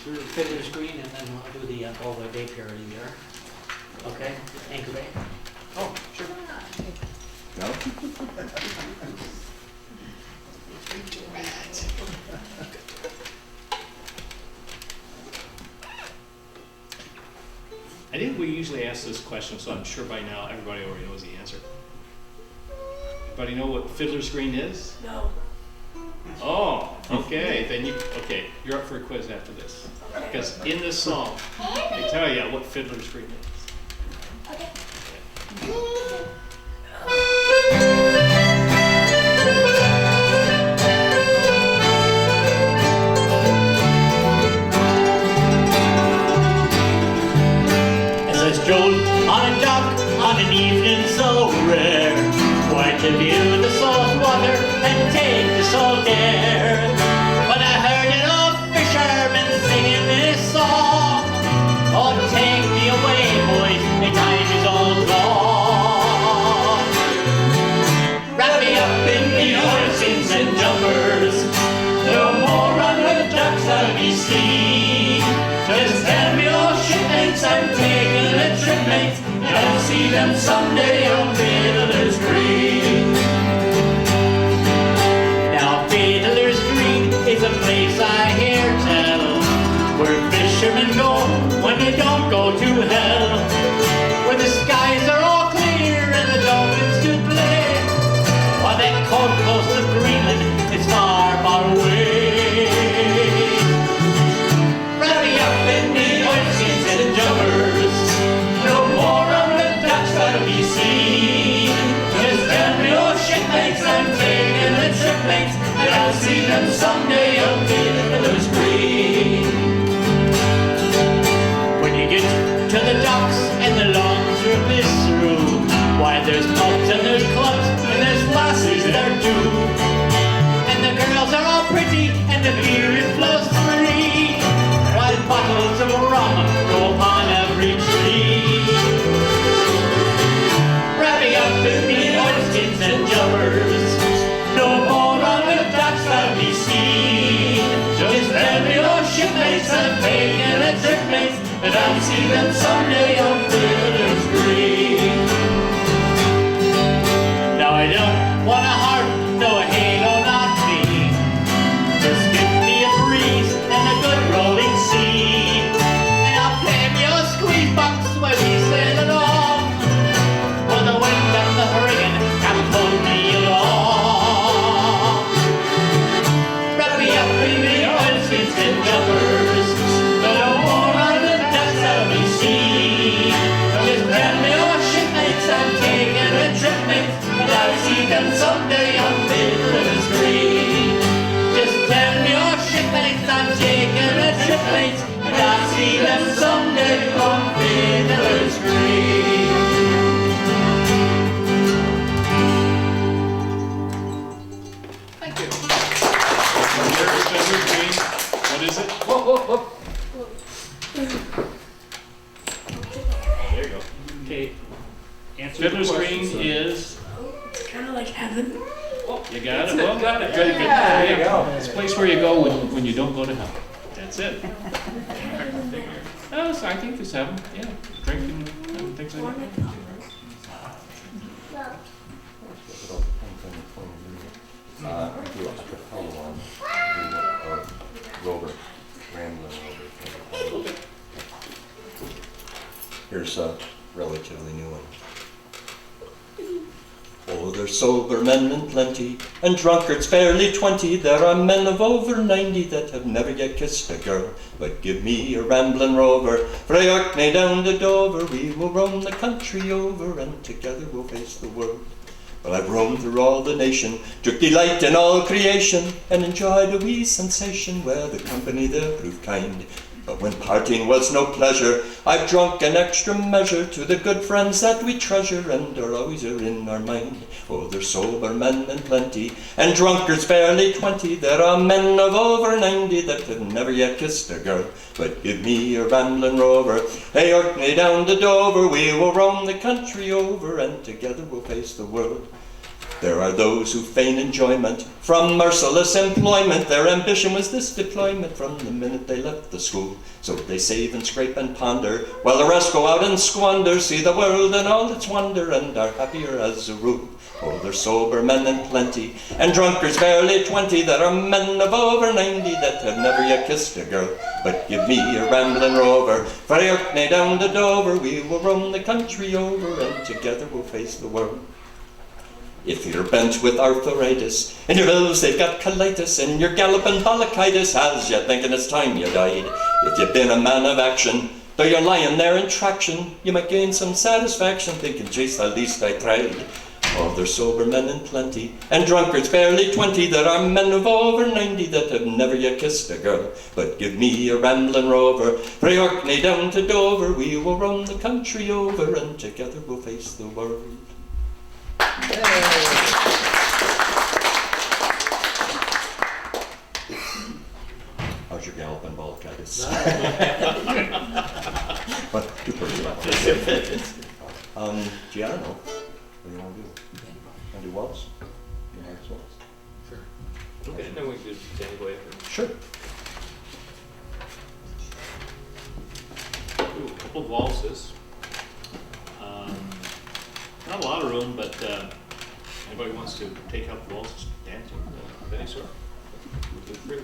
Sure, Fiddler's Green, and then I'll do the all the day parody there. Okay, Anchor Bay. Oh, sure. No? I think we usually ask this question, so I'm sure by now everybody already knows the answer. Everybody know what Fiddler's Green is? No. Oh, okay. Then you're up for a quiz after this. Because in this song, they tell you what Fiddler's Green is. Okay. to view the salt water and take the salt air. When I heard an old fisherman singing this song, oh, take me away, boys, the time is all gone. Wrap me up in the oilskins and jumpers, no more on the docks I'll be seen. Just tell me, oh, shipmates, I'm taking a trip, mates, and I'll see them someday on Fiddler's Green. Now Fiddler's Green is a place I hear tell, where fishermen go when they don't go to hell, where the skies are all clear and the dolphins do play, while that cold coast of Greenland is far, far away. Wrap me up in the oilskins and jumpers, no more on the docks I'll be seen. Just tell me, oh, shipmates, I'm taking a trip, mates, and I'll see them someday on Fiddler's Green. When you get to the docks and the long strip is through, why, there's pubs and there's clubs and there's lassies there too. And the girls are all pretty and the beer it flows free, while bottles of rum go upon every tree. Wrap me up in the oilskins and jumpers, no more on the docks I'll be seen. Just tell me, oh, shipmates, I'm taking a trip, mates, and I'll see them someday on Fiddler's Green. Now I don't want a harp, no halo, not me. Just give me a breeze and a good rolling sea, and I'll play me a squeeze box while we sail along, for the wind and the hurricane can pull me along. Wrap me up in the oilskins and jumpers, no more on the docks I'll be seen. Just tell me, oh, shipmates, I'm taking a trip, mates, and I'll see them someday on Fiddler's Green. Just tell me, oh, shipmates, I'm taking a trip, mates, and I'll see them someday on Fiddler's Green. Thank you. Where is Fiddler's Green? What is it? Whoa, whoa, whoa. There you go. Okay. Answer the Fiddler's Green question, son. is, It's kind of like heaven. you got it? That's it, Well, got it. Good, good. Yeah. There you go. It's a place where you go when you don't go to hell. That's it. Oh, so I think there's heaven, yeah. Drinking and things like that. Do extra color on, rover, rambling rover. Here's a relatively new one. Oh, there's sober men in plenty, and drunkards barely 20. There are men of over 90 that have never yet kissed a girl. But give me a rambling rover, frae Orkney down to Dover. We will roam the country over, and together we'll face the world. Well, I've roamed through all the nation, took delight in all creation, and enjoyed a wee sensation where the company there proved kind. But when parting was no pleasure, I've drunk an extra measure to the good friends that we treasure and are always in our mind. Oh, there's sober men in plenty, and drunkards barely 20. There are men of over 90 that have never yet kissed a girl. But give me a rambling rover, hey, Orkney down to Dover. We will roam the country over, and together we'll face the world. There are those who feign enjoyment from merciless employment. Their ambition was this deployment from the minute they left the school. So they save and scrape and ponder, while the rest go out and squander, see the world and all its wonder, and are happier as a rule. Oh, there's sober men in plenty, and drunkards barely 20. There are men of over 90 that have never yet kissed a girl. But give me a rambling rover, frae Orkney down to Dover. We will roam the country over, and together we'll face the world. If you're bent with arthritis, and your bills they've got colitis, and you're galloping bronchitis, as you're thinking it's time you died. If you've been a man of action, though you're lying there in traction, you might gain some satisfaction, thinking, geez, at least I tried. Oh, there's sober men in plenty, and drunkards barely 20. There are men of over 90 that have never yet kissed a girl. But give me a rambling rover, frae Orkney down to Dover. We will roam the country over, and together we'll face the world. Hey. But too personal. Gianno, what do you want to do? Want to do waltz? You want to waltz? Okay, then we can do Danny Boy after. Sure. Do a couple of waltzes. Not a lot of room, but anybody wants to take up waltzes dancing of any sort, feel free.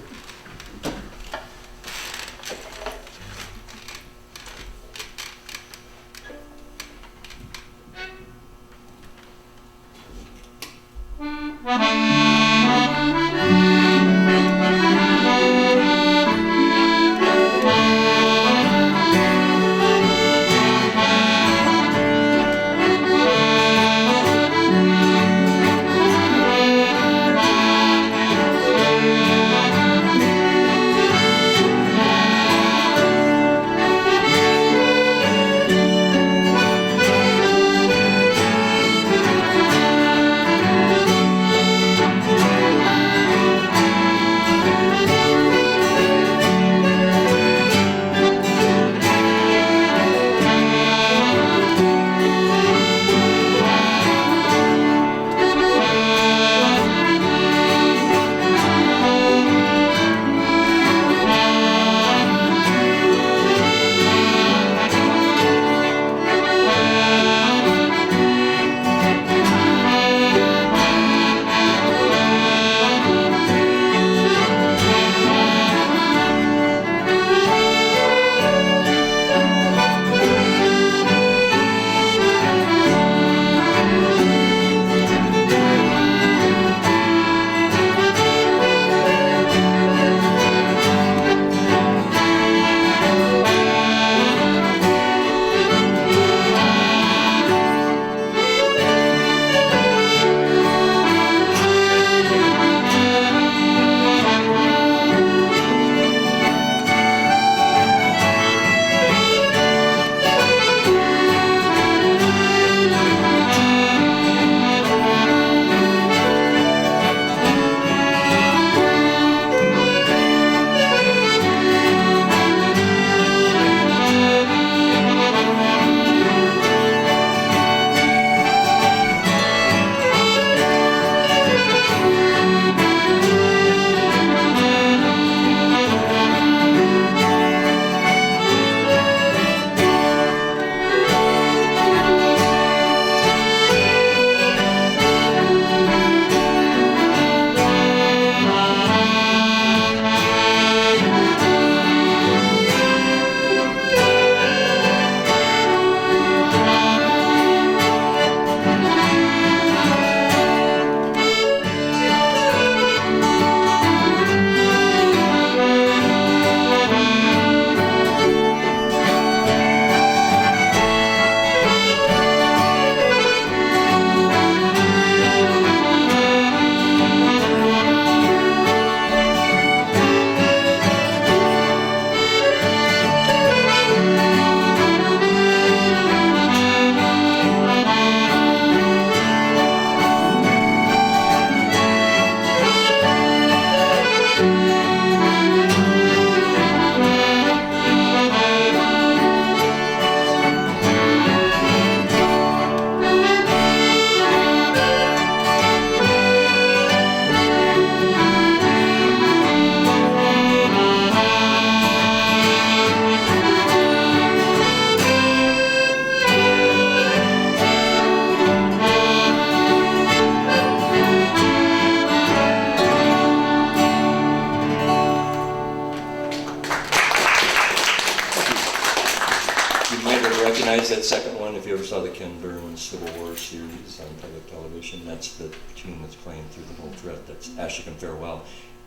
recognize that second one if you ever saw the Ken Burns Civil War series on public television. That's the tune that's playing through the whole thread. That's Ashik Farewell.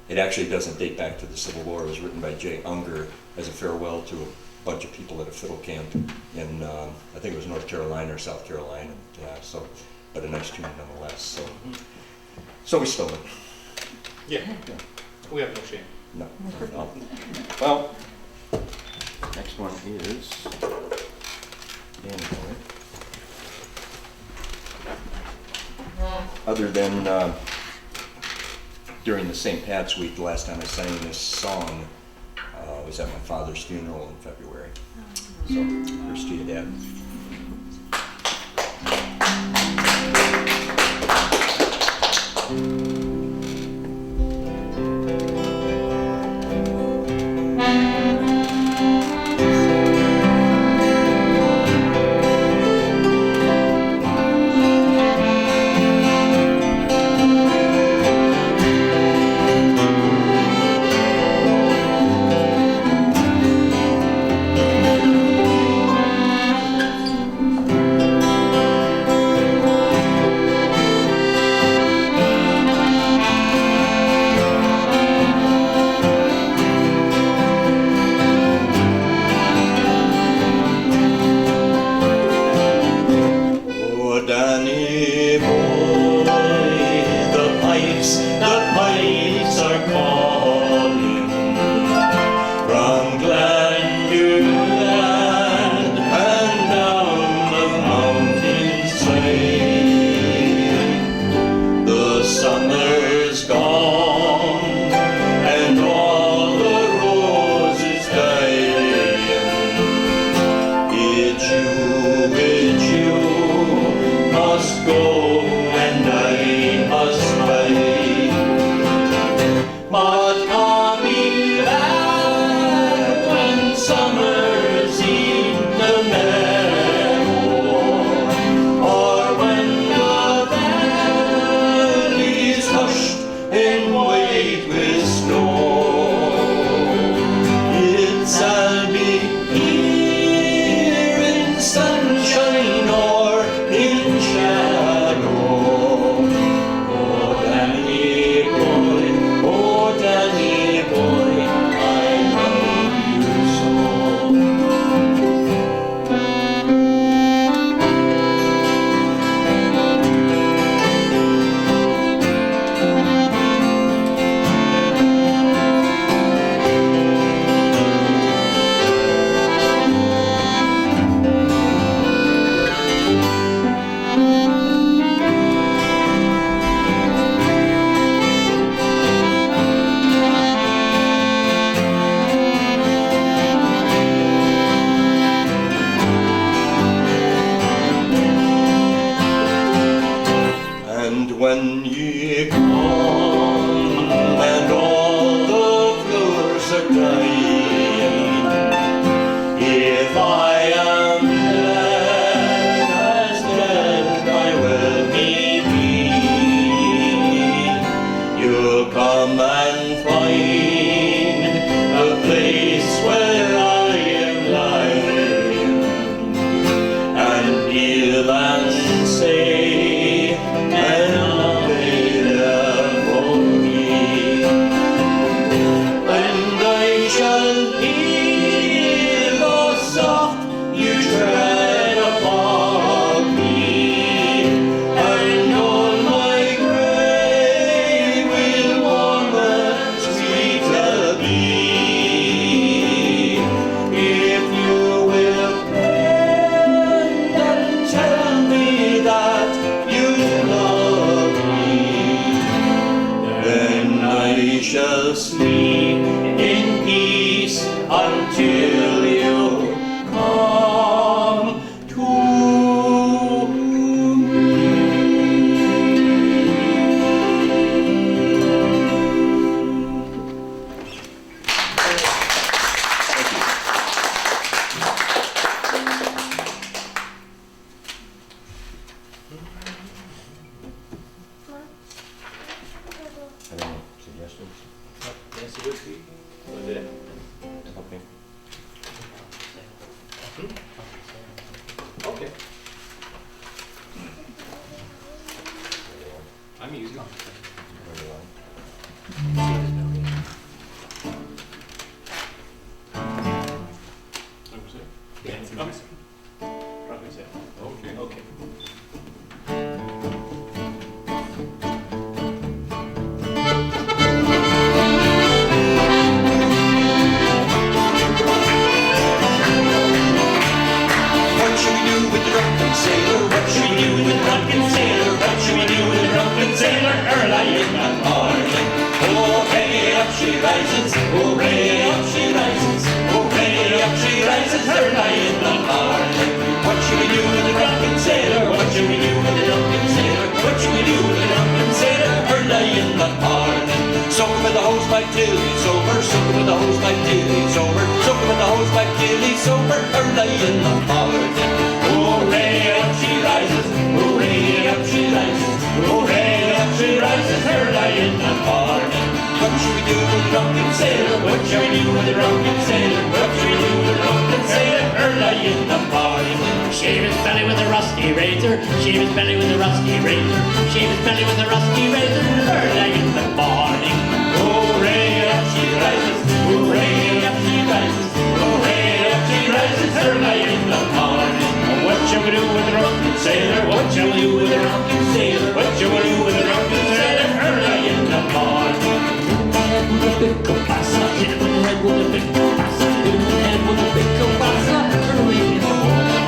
It actually doesn't date back to the Civil War. It was written by Jay Unger as a farewell to a bunch of people at a fiddle camp in, I think it was North Carolina or South Carolina. Yeah, so, but a nice tune nonetheless. So we stole it. Yeah, we have no shame. No, no. Well, next one is Danny. Other than during the St. Pat's week, the last time I sang this song, was at my father's funeral in February. So, here's to you, Dad. Any suggestions? Nancy would be, was it? Okay. Okay. I'm easy. Probably say. Okay. Okay. What should we do with the drunken sailor? What should we do with the drunken sailor? What should we do with the drunken sailor? Early in the morning. Oh, way up she rises. Oh, way up she rises. hosepipe till he's over. Soak him with the hosepipe till he's over. Soak him with the hosepipe till he's over. Early in the morning. Hooray, up she rises. Hooray, up she rises. Hooray, up she rises. Early in the morning. What should we do with the drunken sailor? What shall we do with the drunken sailor? What shall we do with the drunken sailor? Early in the morning. Shave his belly with a rusty razor. Shave his belly with a rusty razor. Shave his belly with a rusty razor. Early in the morning. Hooray, up she rises. Hooray, up she rises. Hooray, up she rises. Early in the morning. What shall we do with the drunken sailor? What shall we do with the drunken sailor? What shall we do with the drunken sailor? Early in the morning. Head with a big kielbasa. Hit him in the head with a big kielbasa. Hit him in the head with a big kielbasa. Early in the morning.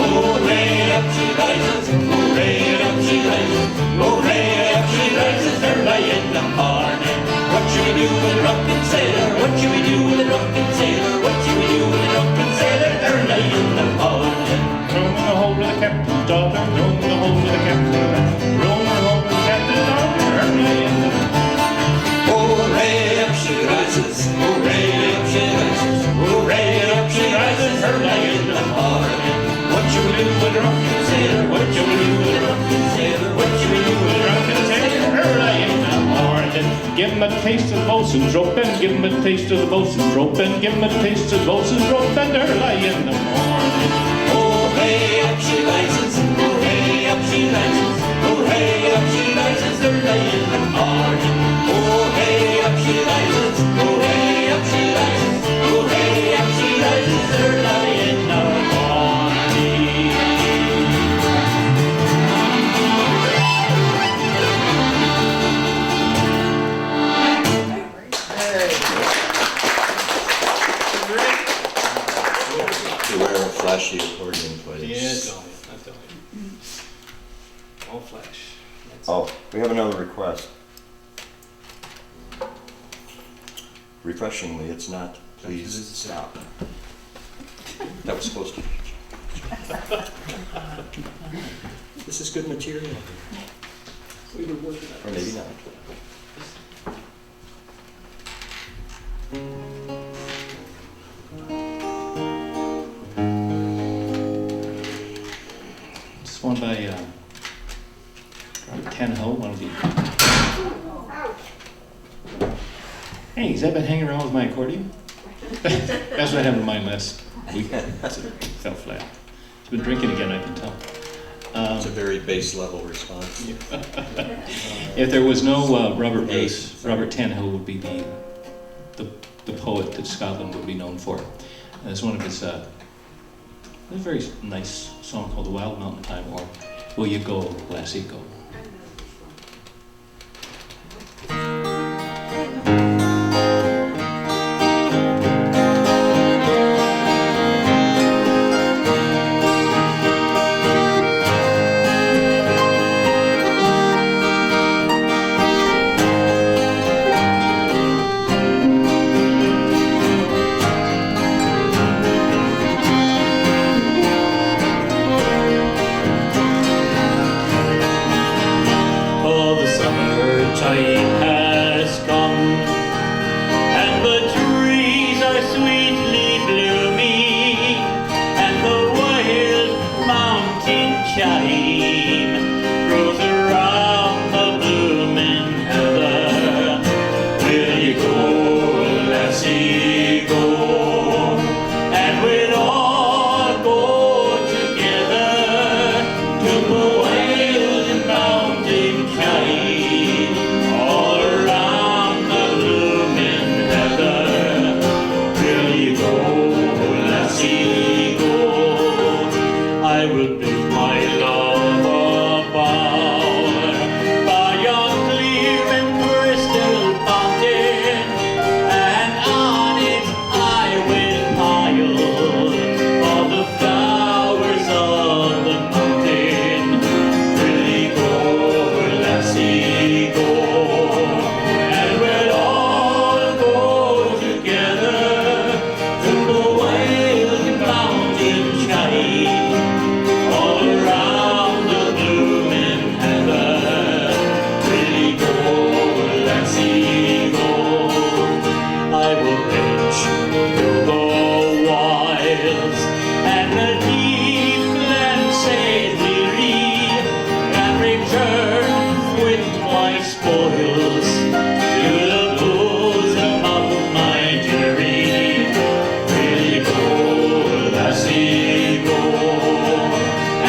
Hooray, up she rises. Hooray, up she rises. Hooray, up she rises. Early in the morning. What should we do with a drunken sailor? What should we do with a drunken sailor? What should we do with a drunken sailor? Early in the morning. Throw him in the hole with the captain's daughter. Throw him in the hole with the captain's daughter. Throw him in the hole with the captain's daughter. Early in the Hooray, up she rises. Hooray, up she rises. Hooray, up she rises. Early in the morning. What should we do with a drunken sailor? What should we do with a drunken sailor? What should we do with a drunken sailor? Early in the morning. Give him a taste of the bosun's rope and give him a taste of the bosun's rope and give him a taste of the bosun's rope and early in the morning. Hooray, up she rises. Hooray, up she rises. Hooray, up she rises. Early in the morning. Hooray, up she rises. Hooray, up she rises. Hooray, up she rises. Early in the morning. Beware of flashy accordion players. Yeah, tell me. I tell you. All flash. Oh, we have another request. Refreshingly, it's not, please stop. That was supposed to be. This is good material. We were working on Or maybe not. This one by Robert Tannehill, one of the. Hey, has that been hanging around with my accordion? That's what happened to mine last week. It fell flat. It's been drinking again, I can tell. It's a very base level response. If there was no Robert Bruce, Robert Tannehill would be the poet that Scotland would be known for. And it's one of his a very nice song called "The Wild Mountain Time," or "Will You Go, Lassie Go." my spoils, to the bosom of my dearie. Really go, lassie, go,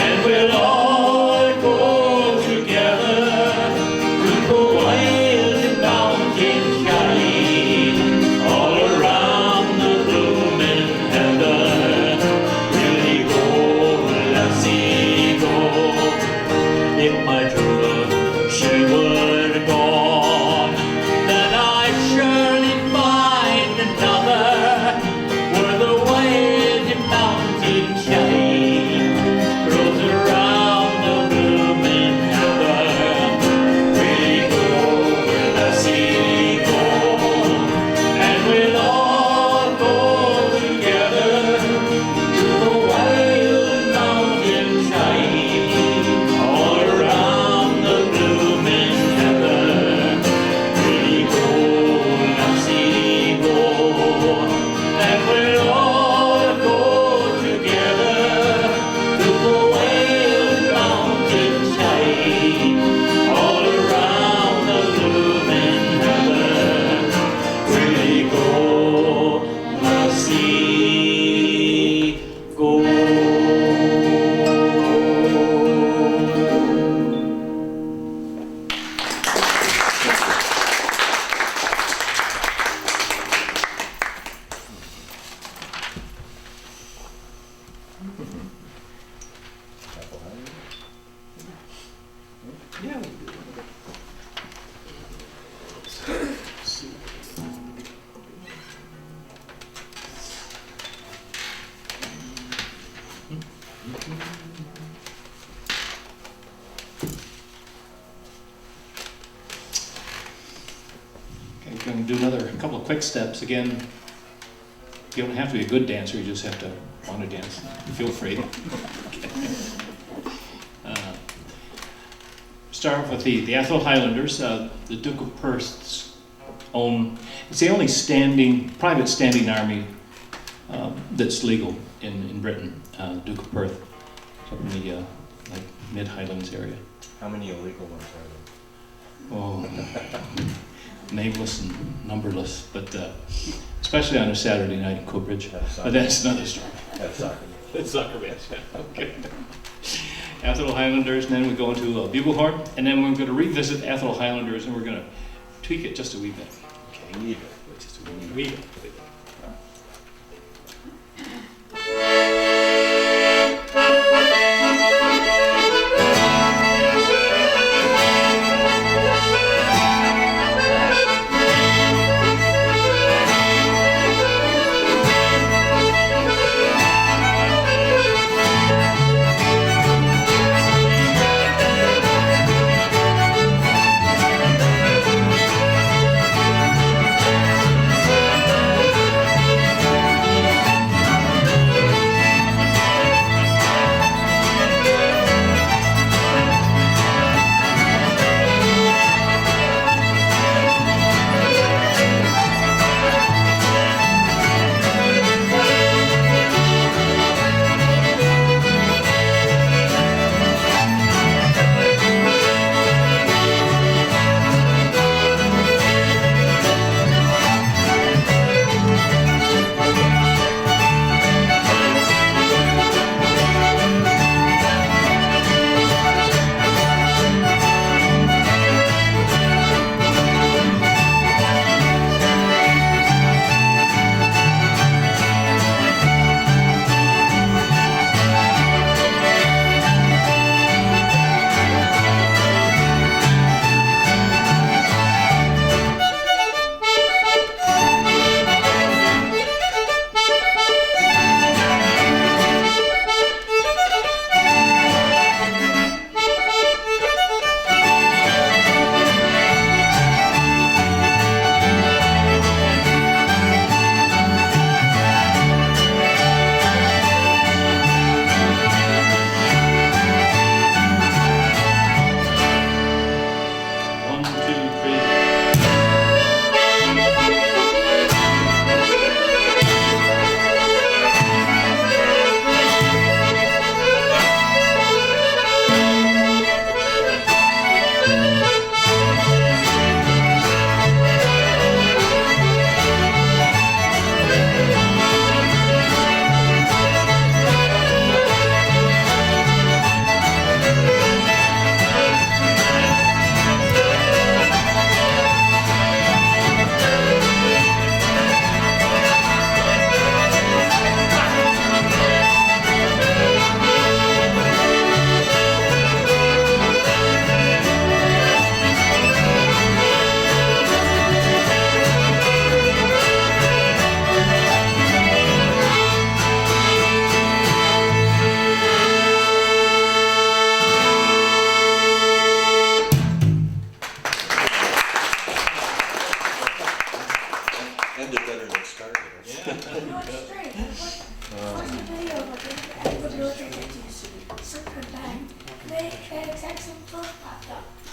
and we'll all go together to the wild mountain side, all around the blooming heather. Really go, lassie, go. If my true love she were gone, then I'd surely find another where the wild mountain shine grows around the blooming heather. Really go, lassie, go, and we'll all go together to the wild mountain side, all around the blooming heather. Really go, lassie, go, and we'll all go together to the wild mountain side, all around the blooming heather. Really go, lassie, go. Yeah. Okay, we're going to do another couple of quick steps. Again, you don't have to be a good dancer, you just have to want to dance. Feel free. Start off with the Atholl Highlanders, the Duke of Perth's own. It's the only private standing army that's legal in Britain. Duke of Perth, up in the like Mid Highlands area. How many illegal ones are Oh, nameless and numberless, but especially on a Saturday night in Coopridge. But that's another story. there? That's soccer. That's soccer match. Okay. Atholl Highlanders, and then we go into Buglehorn, and then we're going to revisit Atholl Highlanders, and we're going to tweak it just a wee bit. Okay. Leave it. Just a wee bit.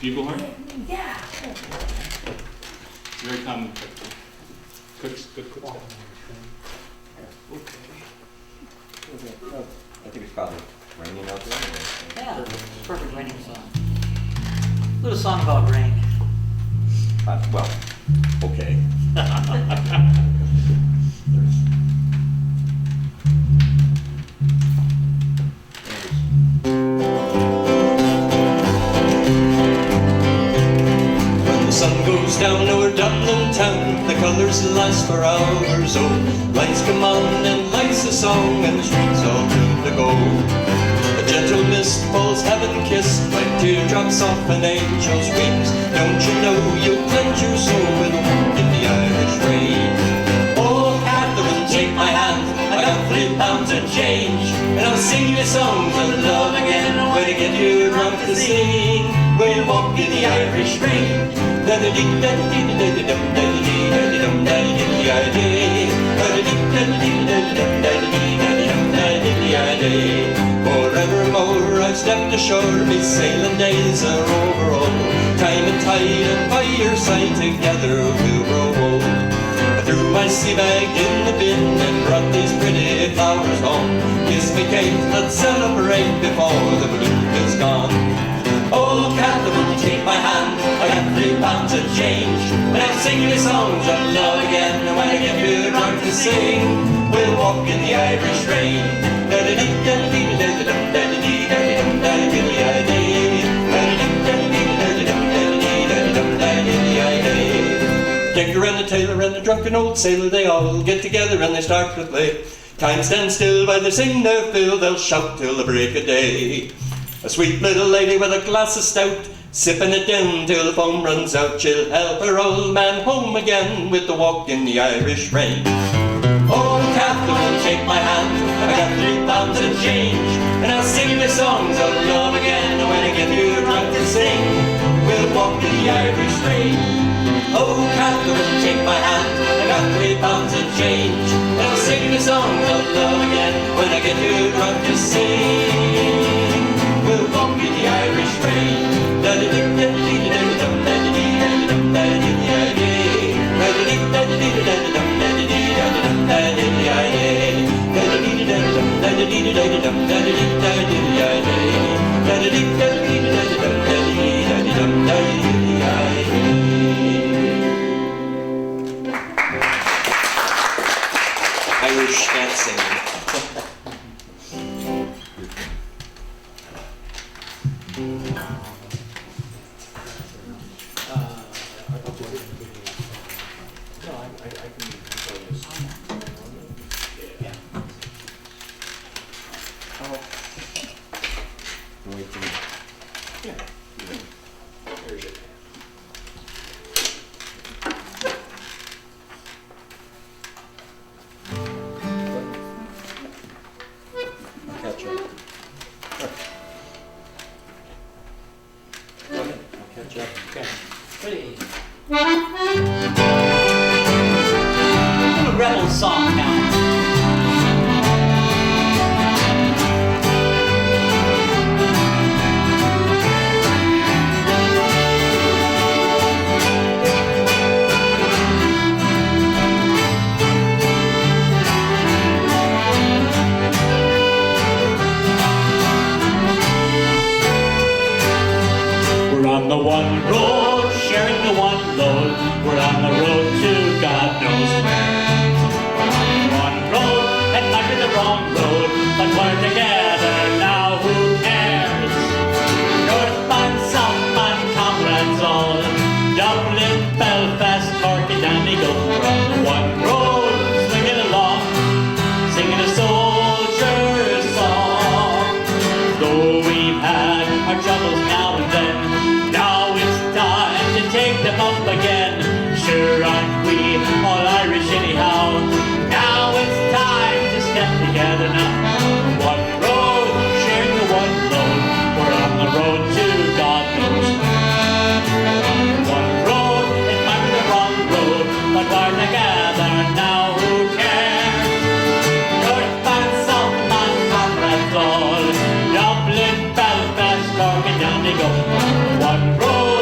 Buglehorn, Yeah. very common. Cooks, good cooks. I think it's probably raining out there. Yeah, perfect raining song. Little song about rain. Well, okay. When the sun goes down over Dublin town, the colours last for hours. Oh, lights come on and lights the song, and the streets all through the gold. A gentle mist falls heaven kissed, like teardrops off an angel's wings. Don't you know you'll cleanse your soul with a walk in the Irish rain? Oh, Catherine, take my hand, I got £3 and change, and I'll sing you songs of love again when I get you drunk to sing. We'll walk in the Irish rain. Forevermore I've stepped ashore, me sailing days are over all. Time and tide and by your side together we'll grow old. I threw my sea bag in the bin and brought these pretty flowers home. Kiss me Kate, let's celebrate before the bloom is gone. Oh, Catherine, take my hand, I got £3 and change, and I'll sing you songs of love again. And when I get too drunk to sing, we'll walk in the Irish rain. Digger and the tailor and the drunken old sailor, they all get together and they start to play. Time stands still while they sing their fill, they'll shout till the break of day. A sweet little lady with a glass of stout, sipping it down till the foam runs out. She'll help her old man home again with the walk in the Irish rain. Oh, Catherine, take my hand, I got £3 and change, and I'll sing you songs of love again. And when I get too drunk to sing, we'll walk in the Irish rain. Oh, Catherine, take my hand, I got £3 and change, and I'll sing you songs of love again. When I get too drunk to sing, we'll walk in the Irish rain. Irish dancing. Catch up. Go ahead, I'll catch up. Okay, ready? A rebel song now. On the one road, sharing the one load, we're on the road to God knows where. We're on the one road, and might be the wrong road, but we're together now, who cares? Northbound, southbound, comrades all, Dublin, Belfast, Cork and Donegal. We're on the one road, swinging along, singing a soldier's song. Though we've had our troubles now and then, now it's time to take them up again. Sure aren't we all Irish anyhow? Now it's time to step together now. One road, sharing the one load, we're on the road to God knows where. We're on the one road, it might be the wrong road, but we're together now, who cares? Northbound, southbound, comrades all, Dublin, Belfast, Cork and Donegal. One road,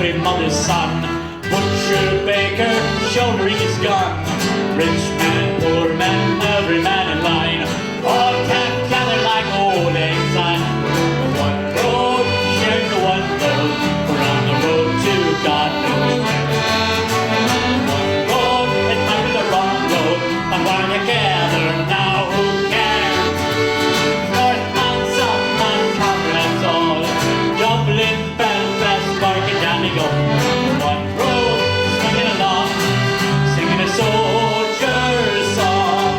every mother's son. Butcher, baker, shouldering his gun. Rich man, poor man, every man in line, all can gather like old lang syne. One road, sharing the one road, we're on the road to God knows where. One road, it might be the wrong road, but we're together now, who cares? Northman, Southman, comrades all, Dublin, Belfast, Cork and Down we go. One road, swinging along, singing a soldier's song.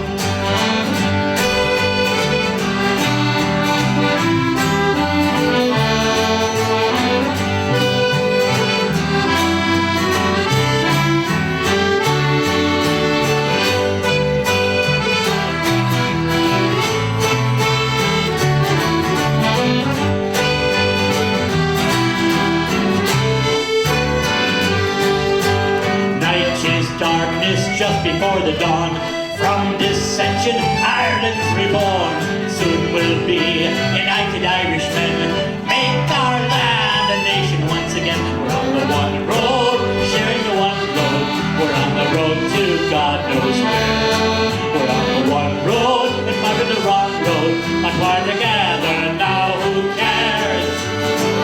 Night is darkness just before the dawn. From dissension, Ireland's reborn. Soon we'll be united Irishmen, make our land a nation once again. We're on the one road, sharing the one road. We're on the road to God knows where. We're on the one road, it might be the wrong road, but we're together now, who cares?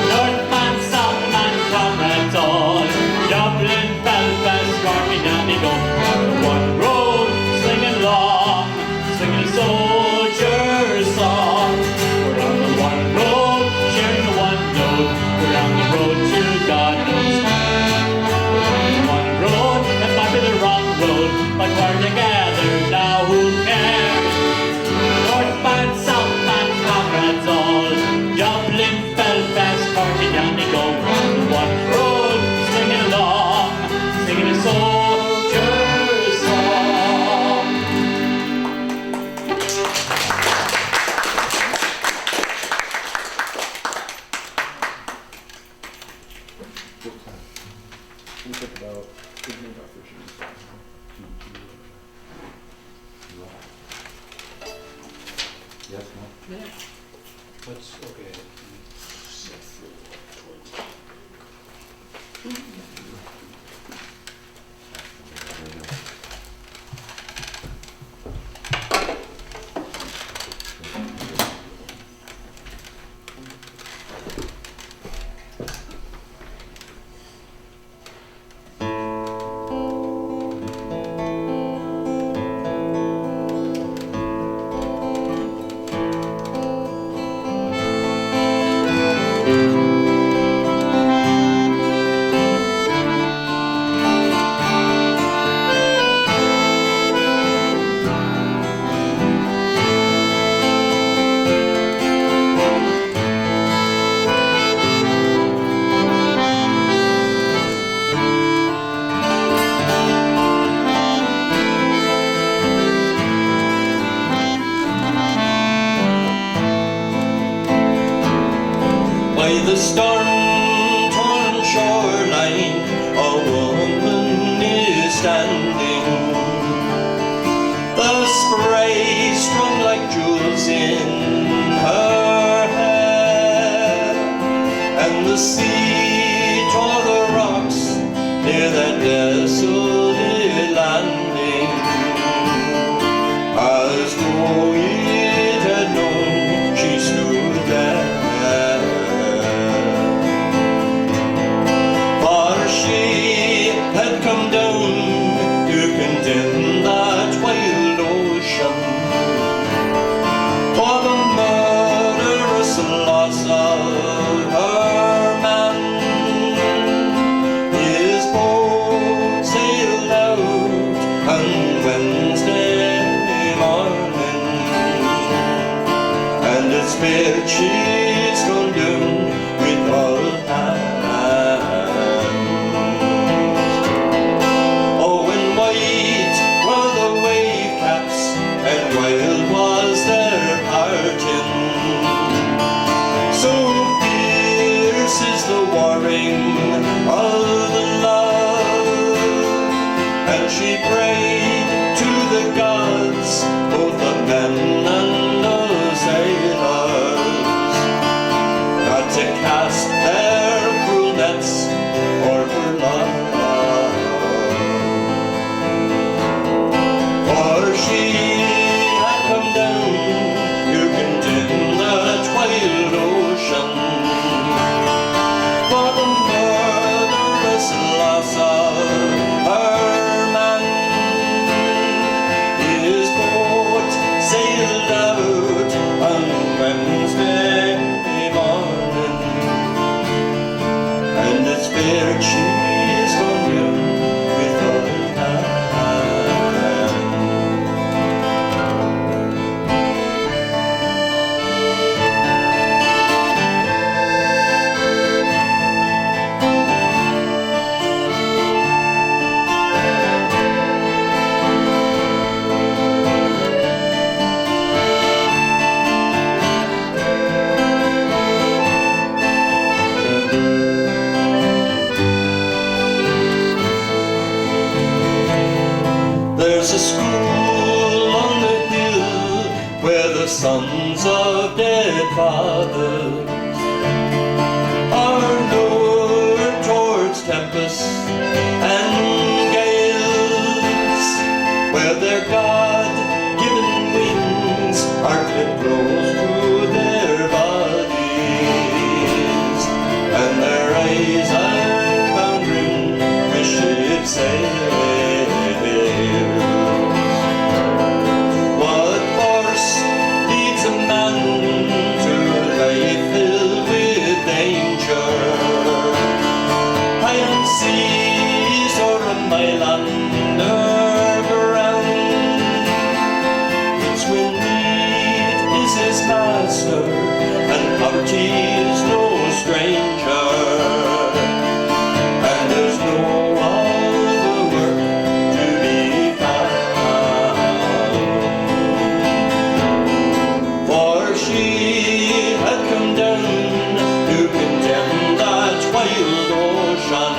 Northman, Southman, comrades all, Dublin, Belfast, Cork and down they go. On the one road, swinging along, singing a soldier's song. We're on the one road, sharing the one road. We're on the road to God knows where. We're on the one road, that might be the wrong road, but we're together now, who cares? Northman, Southman, comrades all, Dublin, Belfast, Cork and down they go. On the one road, swinging along, singing a soldier's song. Yes, no? Let's, okay. By the storm-torn shoreline, a woman is standing. The spray strung like jewels in her hair, and the sea tore the rocks near that desolate landing, as though it had known she stood there. For she had come down to condemn that wild ocean for the murderous loss of her man. His boat sailed out on Wednesday morning, and its bed sheets gone down with all hands. Oh, and white were the wave caps, and wild was their parting. So fierce is the warring of the love, and she prayed to the gods, both the men and the sailors, fathers are lower towards tempests and gales, where their God-given wings are clipped close to their bodies, and their eyes are bounding with ship's sails. What force leads a man to a life filled with danger? High on seas or a mile underground, it's when need is his master and poverty is no stranger, and there's no other work to be found. For she had come down to condemn that wild ocean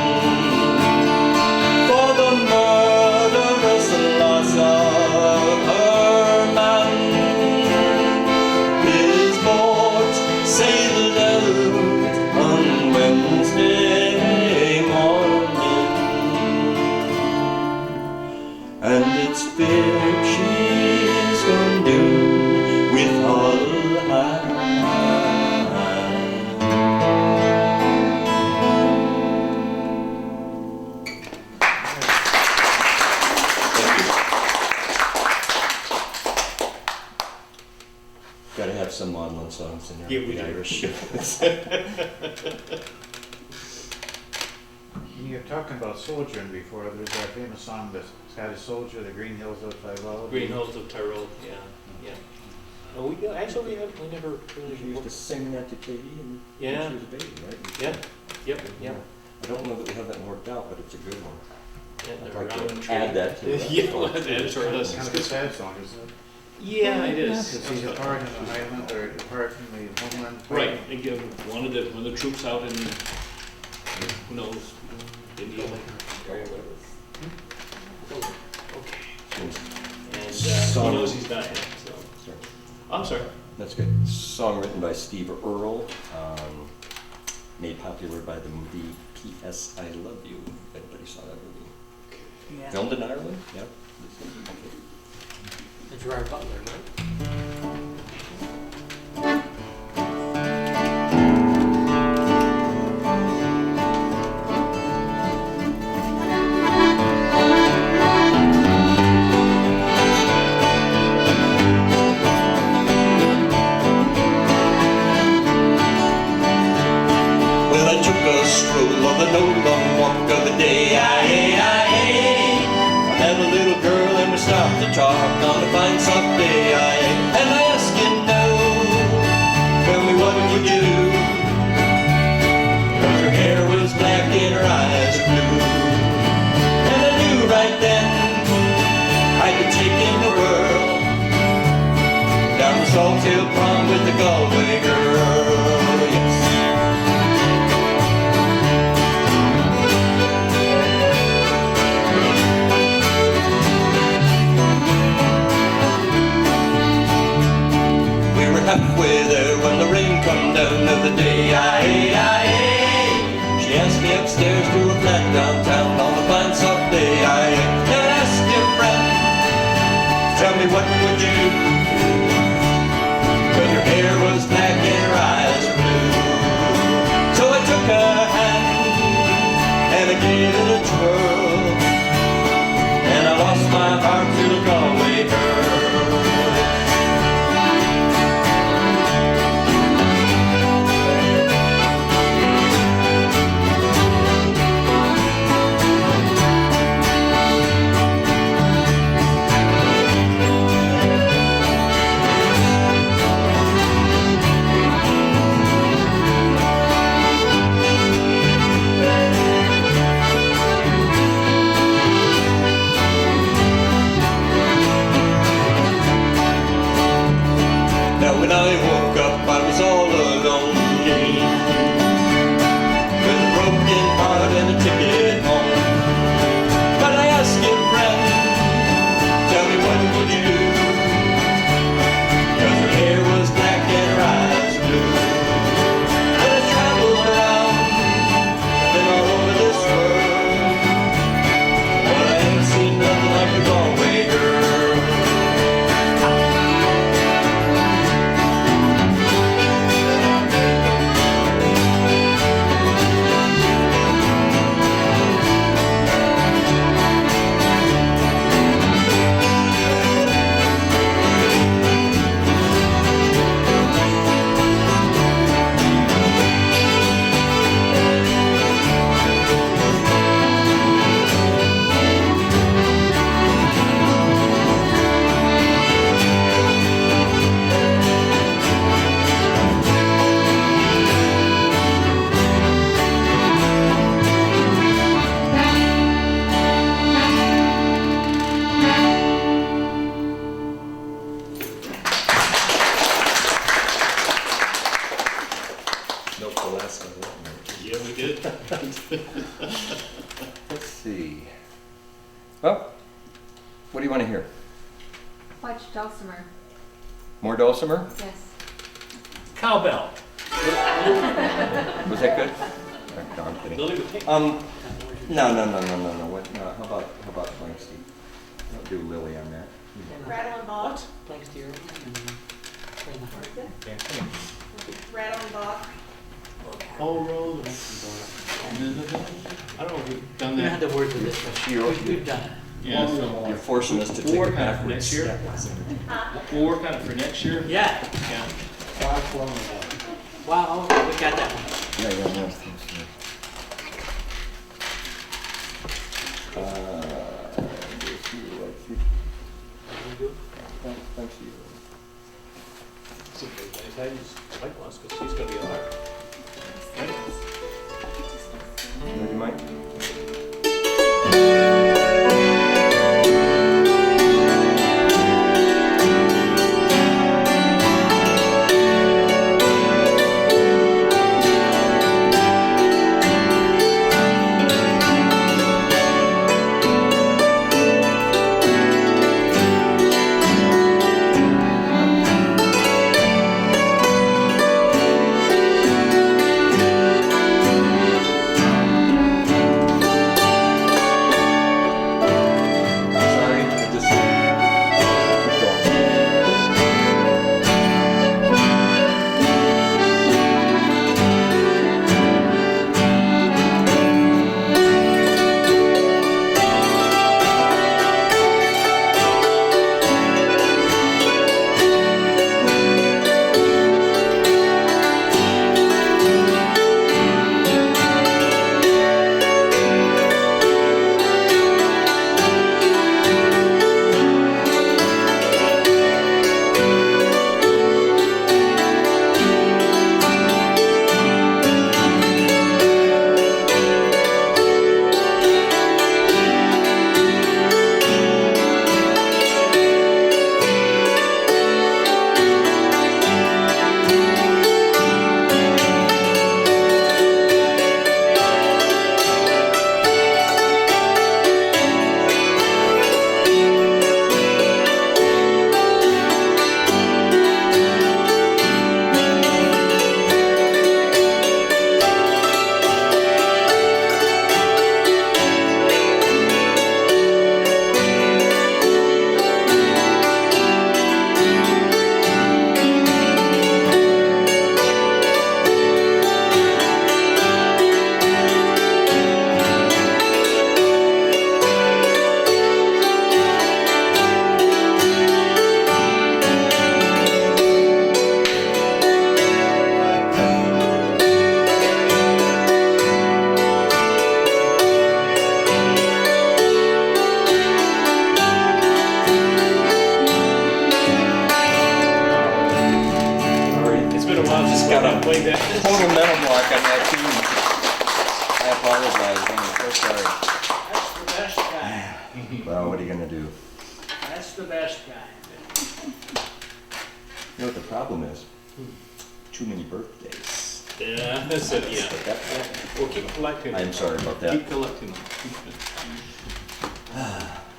for the murderous loss of her man. His boat sailed out on Wednesday morning, and it's feared she's gone down with all hands. Gotta have some maudlin songs in there. Yeah, we the do. Irish. When you're talking about soldiering before, there's that famous song, the Scottish Soldier, the Green Hills of Tyrol. Green Hills of Tyrol, yeah. Oh, we actually we never She really used to sing that to Katie and Yeah. when she was a baby, right? Yeah, yep, yeah. I don't know that we have that worked out, but it's a good one. And I'd the like round to tree. add that to it. Yeah, well, that's right. It's kind of a sad song, isn't it? Yeah, it is. Because he's a part in the Highland, or a part in the homeland. Right, again, one of the troops out in, who knows, India, area, whatever. Okay. And he Song- knows he's dying, so. Sorry. I'm sorry. That's good. Song written by Steve Earle, made popular by the movie P.S. I Love You. If anybody saw that movie. Yeah. Filmed in Ireland? Yep. And Gerard Butler, right? Well, I took a stroll on the no long walk of the day. I met a little girl and we stopped to talk on a fine soft day. And I asked you now, tell me what would you do? 'Cause her hair was black and her eyes were blue. And I knew right then I could take in the world down the Salt Hill Pond with the Galway girl. Yes. We were halfway there when the rain come down of the day. She asked me upstairs to a flat downtown on a fine soft day. And I asked your friend, tell me what would you do? 'Cause her hair was black and her eyes were blue. So I took her hand and I gave it a twirl, and I lost my heart to a Galway girl. Milk the last one. Yeah, we did. Let's see. Well, what do you want to hear? Watch Dulcimer. More dulcimer? Yes. Cowbell. Was that good? Oh, no, I'm kidding. Lily would take. No. What? No. How about Blank Steve? Don't do Lily on that. Rattle and Bob. What? Plank steer. Play the heart. Yeah, come Rattle and Bob. on. All roll. I don't know if we've done We don't have that. to word for this, but we've done it. Yeah, so You're forcing us to take we'll it work on it for next backwards. year. We'll work on it for next year. Yeah. Yeah. Wow, we got that one. Yeah. Thanks to you. So, I use Mike once because she's gonna be on our. Ready, Mike? Sorry, I just keep going. It's been a while since got I a- played that. Total mental block on that tune. I apologize, I'm so sorry. That's the best guy. Well, what are you gonna do? That's the best guy. You know what the problem is? Too many birthdays. Yeah, that's it, yeah. But that- We'll keep collecting. I'm sorry about that. Keep collecting them.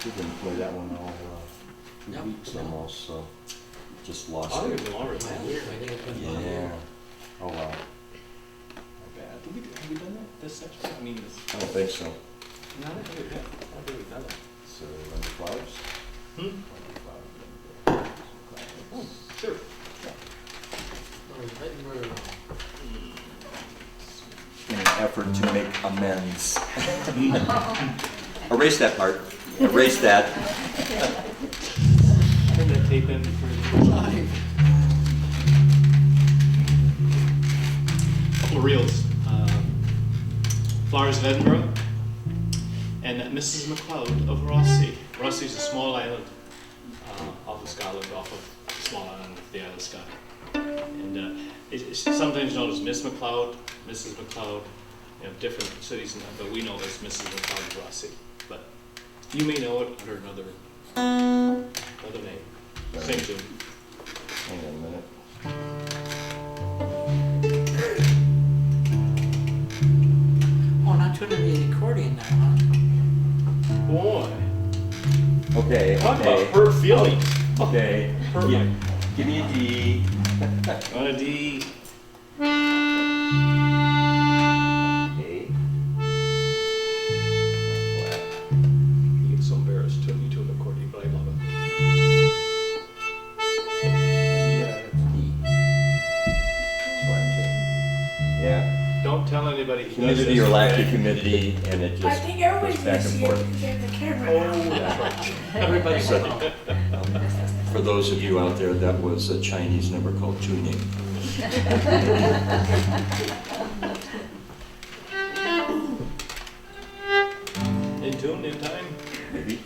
We didn't play that one all, 2 Yep. weeks almost, so just lost I think it. it's been longer than that. Weird, I think it's been fun. Yeah. Oh, wow. My bad. Have we done that this section? I mean, this. I don't think so. No, I don't think we have. I don't think we've done that. So, Under Flowers? Hmm? Under Flowers. Oh, sure. In an effort to make amends. Erase that part. Erase that. Turn that tape in for live. Couple of reels. Flowers of Edinburgh and Mrs. MacLeod of Rothsay. Rothsay is a small island off of Scotland, off of a small island of the Isle of Skye. And it's sometimes known as Miss MacLeod, Mrs. MacLeod. You have different cities in that, but we know it as Mrs. MacLeod of Rothsay. But you may know it under another name. Same tune. Hang on a minute. turning the accordion now, huh? Boy, Okay, talk okay, about hurt feelings. okay. Hurt Gi- my, Give me a D. on a D. A. Flat. You get so embarrassed to me to an accordion, but I love it. Yeah, it's D. Yeah, Don't tell anybody he does humidity this, or lack okay? of humidity, and it I just think goes everybody's back gonna and see it forth. because they have the camera Oh, now. that's right. Everybody So, will know. for those of you out there, that was a Chinese number called tuning. In tune, in time? Maybe.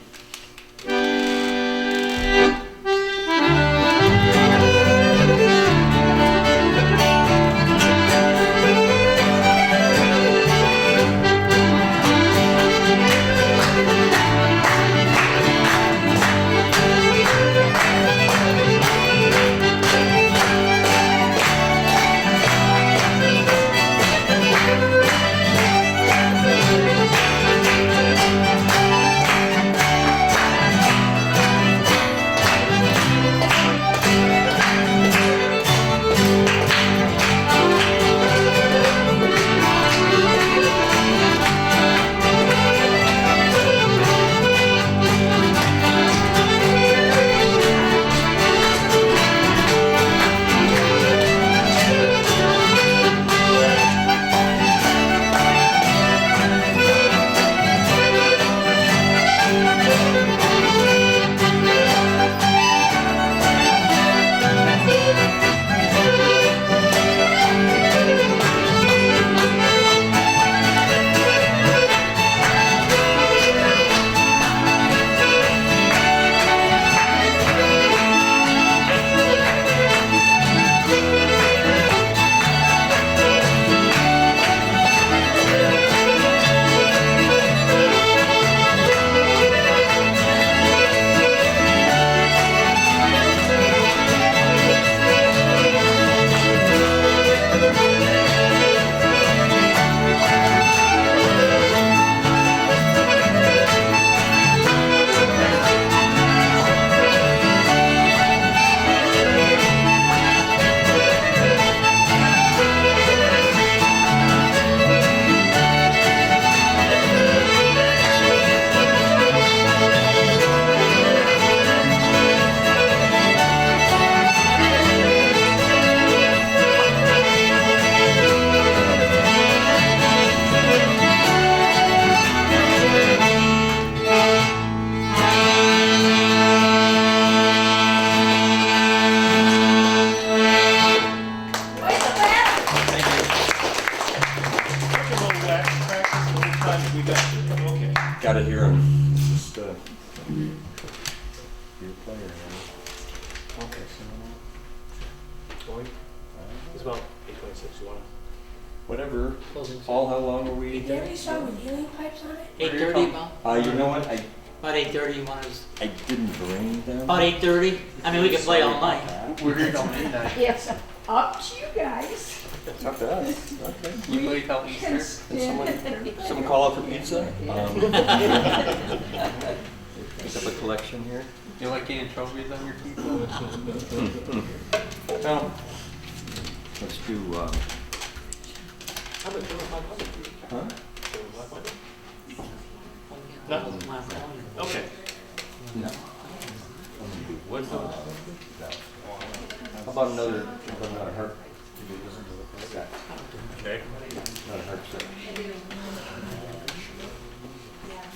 Gotta hear him. It's just, your player, right? Okay. Going? It's about 8:26, you wanna? Whatever. Closing. Paul, how long are we? Is there any song with healing pipes on it? 8:30 about? You know what, About 8:30, you want us, I didn't bring them. about 8:30? I mean, we could play all night. We're here till midnight. Yes, up to you guys. It's up to us, okay. Anybody felt Easter? Did someone call out for pizza? Pick up a collection here. You like getting trophies on your keyboard? Well, let's do, How about doing 500? huh? Doing 500? Nothing left on. Okay. No. What's How about another harp? Okay. Not a harp set.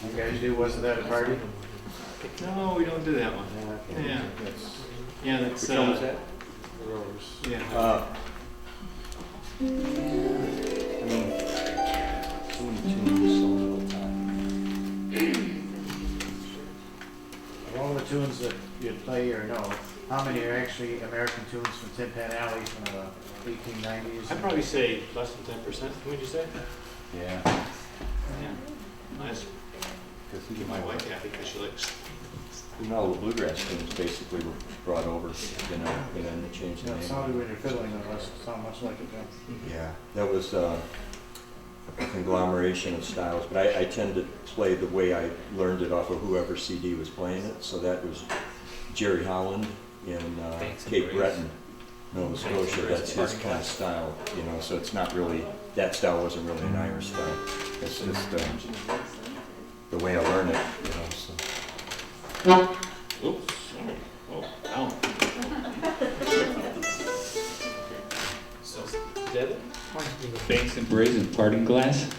You guys do, wasn't that a party? No, we don't do that one. Yeah. That's Yeah, that's, Which one was that? Rose. yeah. I mean, so many tunes, so little time. Of all the tunes that you play or know, how many are actually American tunes from Tin Pan Alley from the 1890s? I'd probably say less than 10%, would you say? Yeah. Yeah. Nice. Because Give my wife happy because she likes. No, the bluegrass tunes basically were brought over, you know, and then they changed the That name. sounded when you're fiddling, it must sound much like it then. Yeah, that was, a conglomeration of styles, but I tend to play the way I learned it off of whoever CD was playing it. So that was Jerry Holland in Thanks and Cape Praise. Breton, Nova Scotia. That's his kind of style, you know. So it's not really, that style wasn't really an Irish style. It's just the way I learned it, you know. So. Oops, sorry. Oh, ow. So, is that it? Why don't you go? Banks and Brazen and Parting Glass?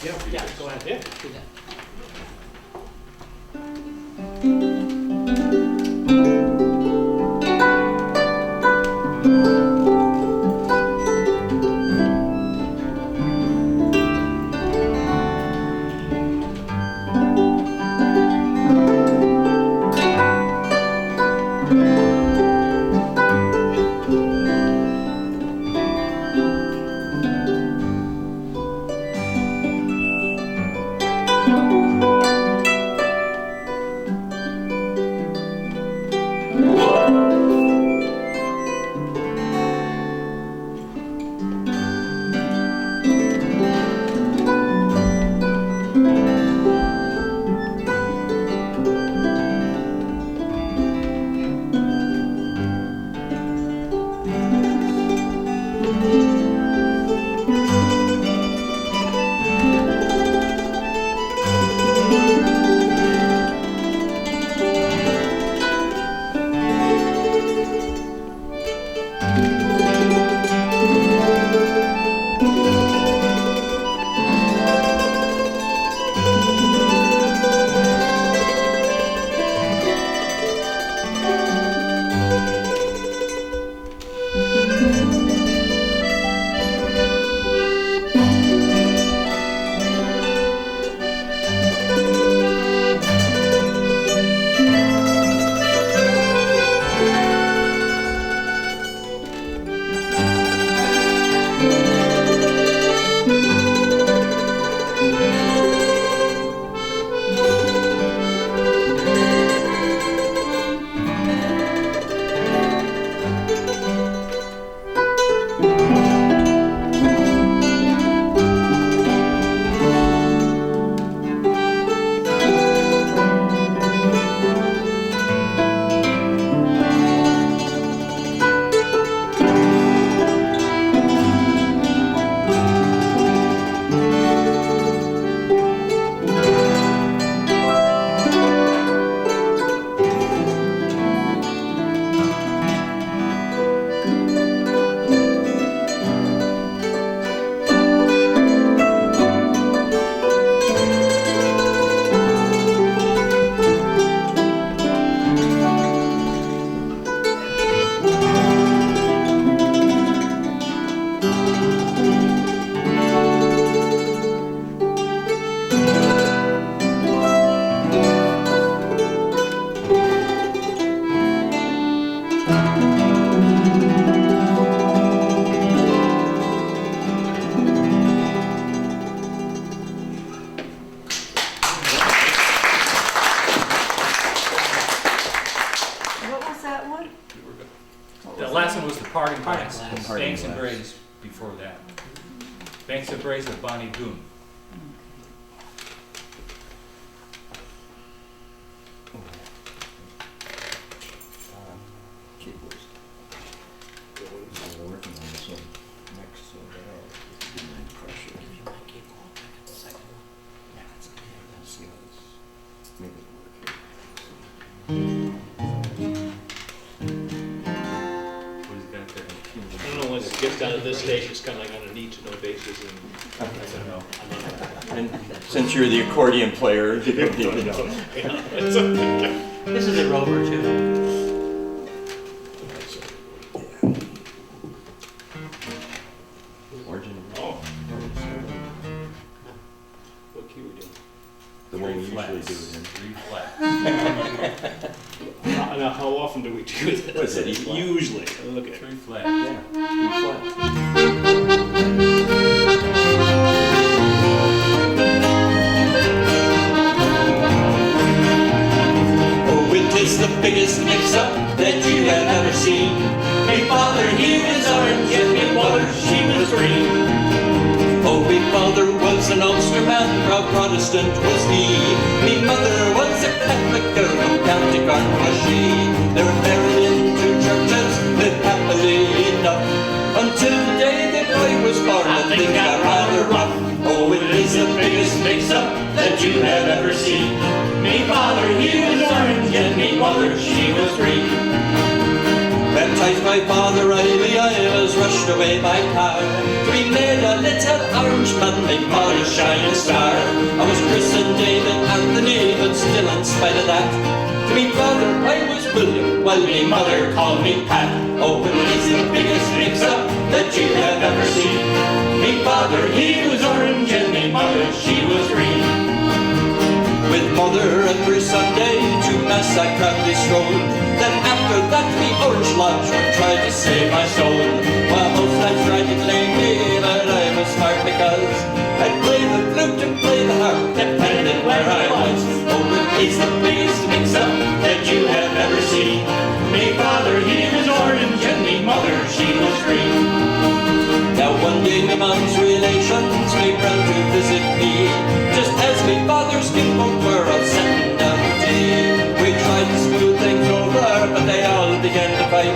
Yeah, go ahead. Yeah. Do that. The last one was the Parting Parting Glass. Glass. Parting Banks and Glass. Brays before that. Banks and Brays of Bonnie Doon. Keyboards. We're working on this one next, so pressure. If you might keep going back at the second one. Yeah, that's okay. Let's see how this, maybe it'll work What he's got there. I don't know, once it gets down to this stage, it's kind of like on a need-to-know basis, and I don't know. here. And since you're the accordion player, you don't need to know. yeah, it's okay. This is a rover too. Origin, Oh, what key we doing? the way we usually Flats. do it in. Three flats. Now, how often do we do this? What is it, E-flat? Usually, look at it. Three flats. Yeah, E-flat. Oh, it is the biggest mix-up that you have ever seen. Me father, he was orange, and me mother, she was green. Protestant was he. Me mother was a Catholic girl, from County Cork was she. They were married into churches, lived happily enough, until the day that I was born, and things got rather rough. Oh, it is the biggest mix-up that you have ever seen. Me father, he was orange, and me mother, she was green. Baptized my father Riley, I was rushed away by car to be made a little orange man, my mother's shining star. I was christened David Anthony, but still in spite of that, to me father I was William, while me mother called me Pat. Oh, it is the biggest mix-up that you have ever seen. Me father, he was orange, and me mother, she was green. With mother every Sunday to mass I proudly strolled. Then after that the orange lodge would try to save my soul. While most nights tried to claim me, but I was smart because I'd play the flute and play the harp, depending where I was. Oh, it is the biggest mix-up that you have ever seen. Me father, he was orange, and me mother, she was green. Now one day my mom's relations came round to visit me, just as my father's kinfolk were all sitting down to tea. We tried to smooth things over, but they all began to fight,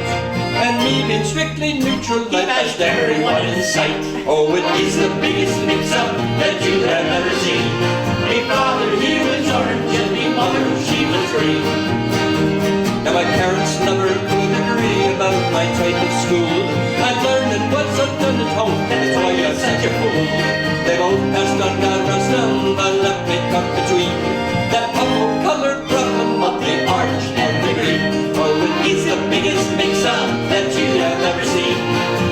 and me being strictly neutral, I bashed everyone in sight. Oh, it is the biggest mix-up that you have ever seen. My father, he was orange, and my mother, she was green. Now my parents never could agree about my type of school. I learned it was undone at home, that's why you're such a fool. They both passed on, God rest them, but left me caught between that apple-colored problem of the orange and the green. Oh, it is the biggest mix-up that you have ever seen.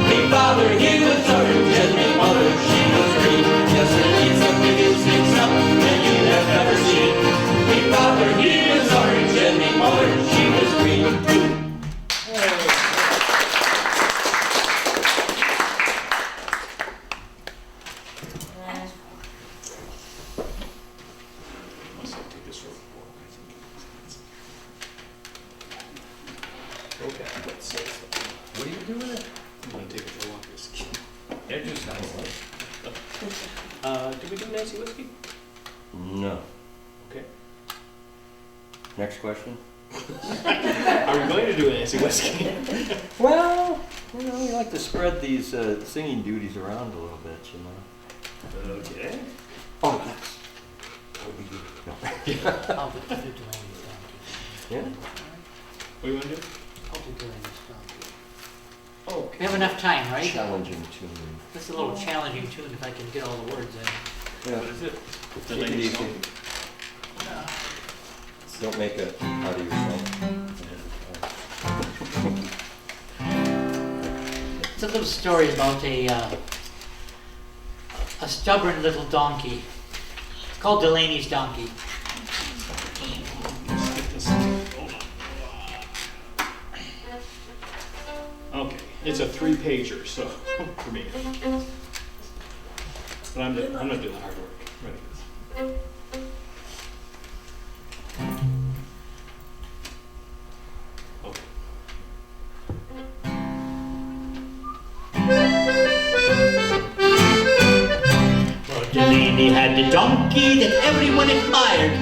Me father, he was orange, and me mother, she was green. Yes, it is the biggest mix-up that you have ever seen. Me father, he was orange, and me mother, she was green. What do you do with it? I'm gonna take it for a walk. Exercise. Did we do Nancy Whiskey? No. Okay. Next question. Are we going to do a Nancy Whiskey? Well, you know, we like to spread these singing duties around a little bit, you know. Okay. Oh, yes. No. I'll do Delaney's donkey. Yeah? What do you want to do? I'll do Delaney's donkey. Oh, We have enough time, right? Challenging tune. This is a little challenging tune if I can get all the words in. Yeah. what is it? The Take it lady's easy. song. Don't make it out of yourself. It's a little story about a stubborn little donkey. It's called Delaney's donkey. Let's get this. Hold on. Okay, it's a 3-pager, so for me. But I'm gonna do the hard work. Ready? Okay. Well, Delaney had a donkey that everyone admired,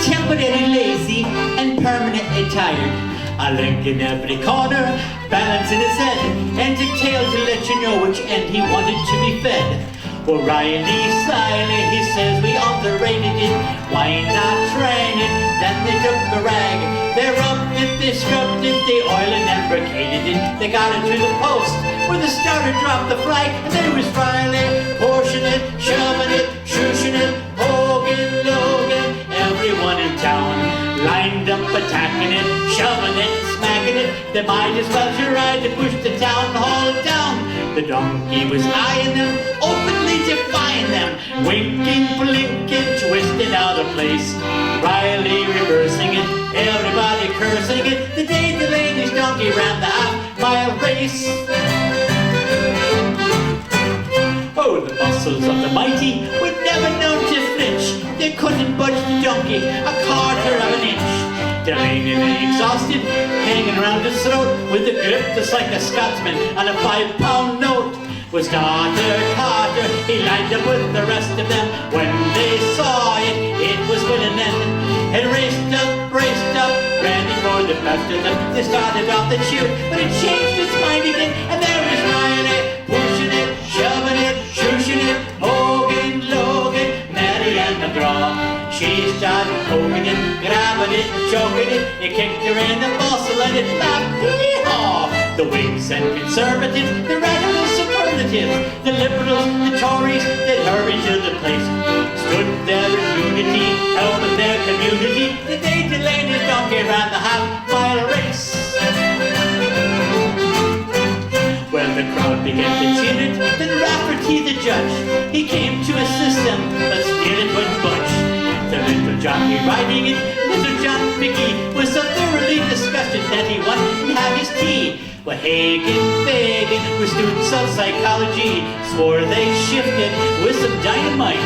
temporarily lazy and permanently tired. A link in every corner, balance in his head, and a tail to let you know which end he wanted to be fed. Well, Riley slyly, he says we underrated it. Why not train it? Then they took a rag. They rubbed it, they scrubbed it, they oiled and lubricated it. They got it to the post where the starter dropped the flag. And there was Riley, pushing it, shoving it, shushing it, Hogan, Logan, everyone in town lined up, attacking it, shoving it, smacking it. They might as well try to push the town hall down. The donkey was eyeing them, openly defying them, winking, blinking, twisting out of place. Riley reversing it, everybody cursing it. The day Delaney's donkey ran the half-mile race. Oh, the muscles of the mighty were never known to flinch. They couldn't budge the donkey a quarter of an inch. Delaney lay exhausted, hanging around his throat with a grip just like a Scotsman on a 5-pound note. was daughter Carter. He lined up with the rest of them. When they saw it, it was winning then. It raced up, ready for the best of them. They started off the chute, but it changed its mind again. And there was Riley, pushing it, shoving it, shooshing it, Hogan, Logan, Mary and McGraw. She started poking it, grabbing it, choking it. It kicked her in the muscle and it laughed. Hee-haw! The Whigs and Conservatives, the Radicals, Superlatives, the Liberals, the Tories, that hurried to the place, stood there in unity, helping their community. The day Delaney's donkey ran the half-mile race. Well, the crowd began to cheer it, then Rafferty the judge, he came to assist them, but still it wouldn't budge. The little jockey riding it, little John Mickey, was so thoroughly disgusted that he wouldn't have his tea. But Hagen, Fagin, were students of psychology, swore they shifted with some dynamite.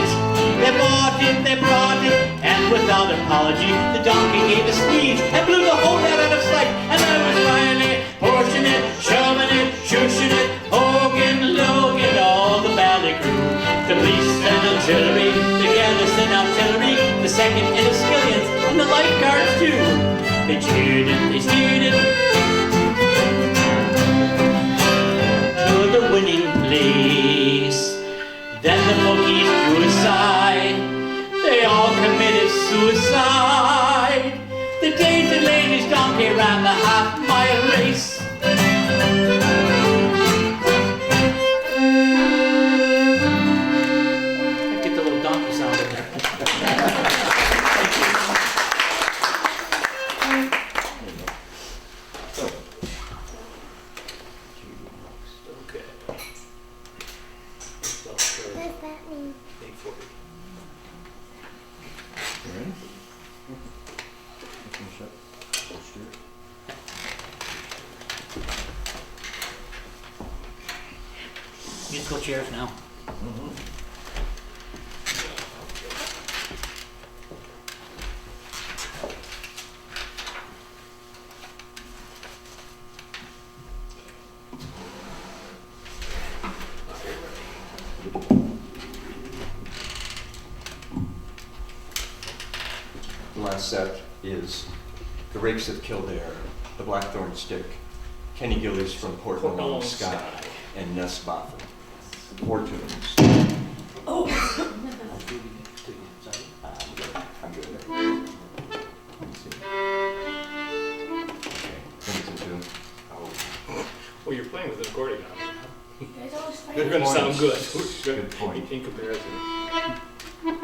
They bought it, they brought it, and without apology, the donkey gave a sneeze and blew the whole lot out of sight. And there was Riley, pushing it, shoving it, shooshing it, Hogan, Logan, all the ballet crew. The police and artillery, the garrison artillery, the second Enniskillians, and the life guards too. They cheered it, they steered it to the winning place. Then the bookies drew aside. They all committed suicide. The day Delaney's donkey ran the half-mile race. Get the little donkey sound in there. Okay. What does that mean? 840. You ready? Finish up. Holster it. Musical chairs now. The last set is The Rakes of Kildare, The Blackthorn Stick, Kenny Gillies from Port Malone Sky, and Ness Boffin. 4 tunes. Oh! I'm good there. Let's see. Okay, finish the tune. Well, you're playing with an accordion. You guys always fight. They're going to sound good. Good point. In comparison. Thank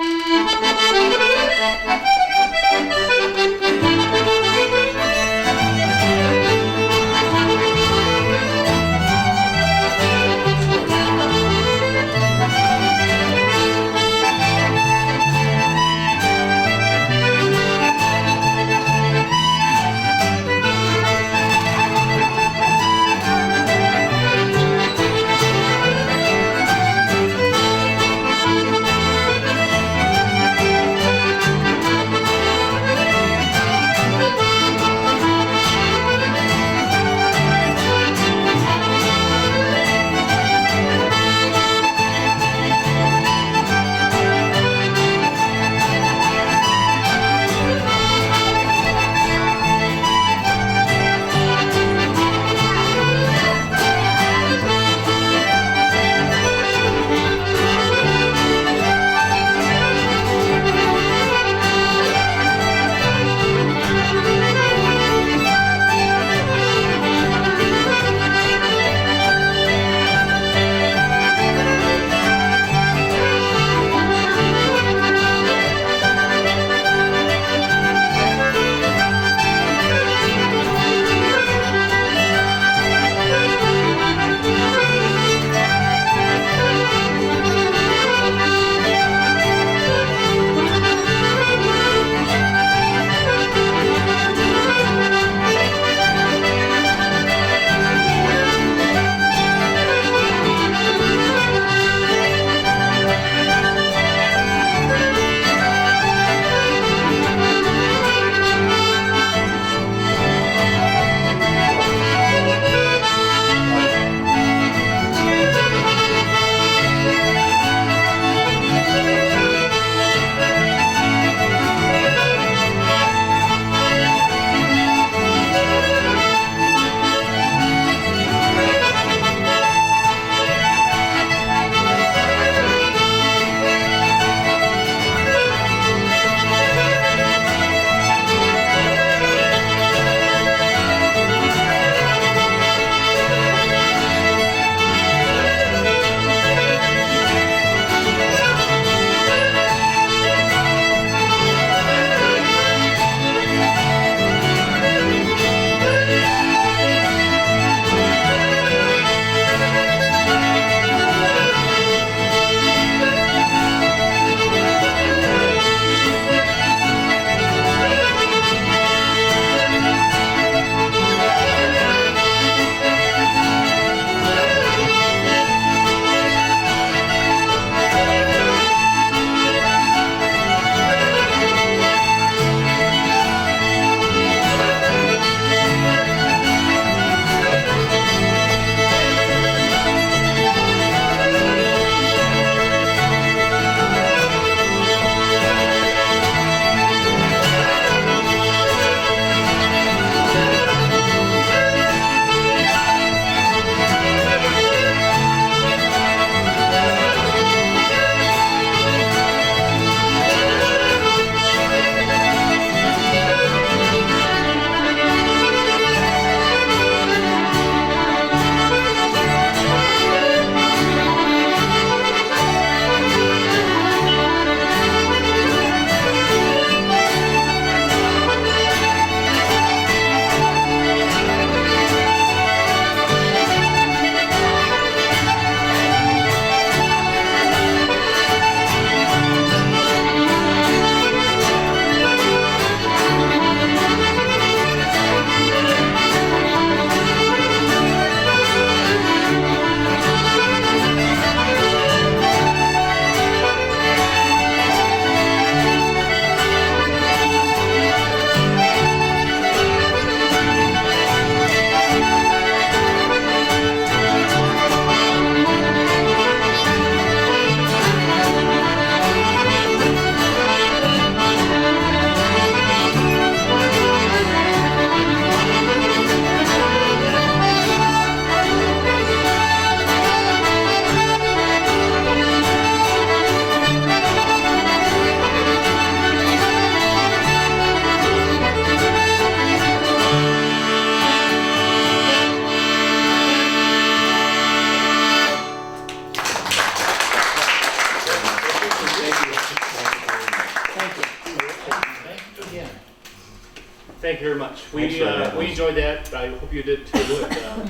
thank you very much. Thanks for having We us. enjoyed that. I hope you did too.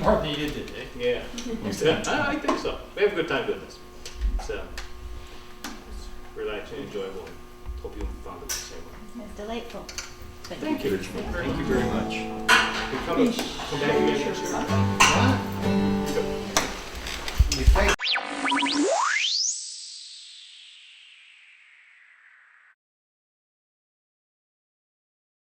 More than you did today. Yeah. I think so. We have a good time doing this. So, it's relaxing and enjoyable. Hope you found it the same way. It's delightful. Thank you. Thank you very much. You come back again next year? We take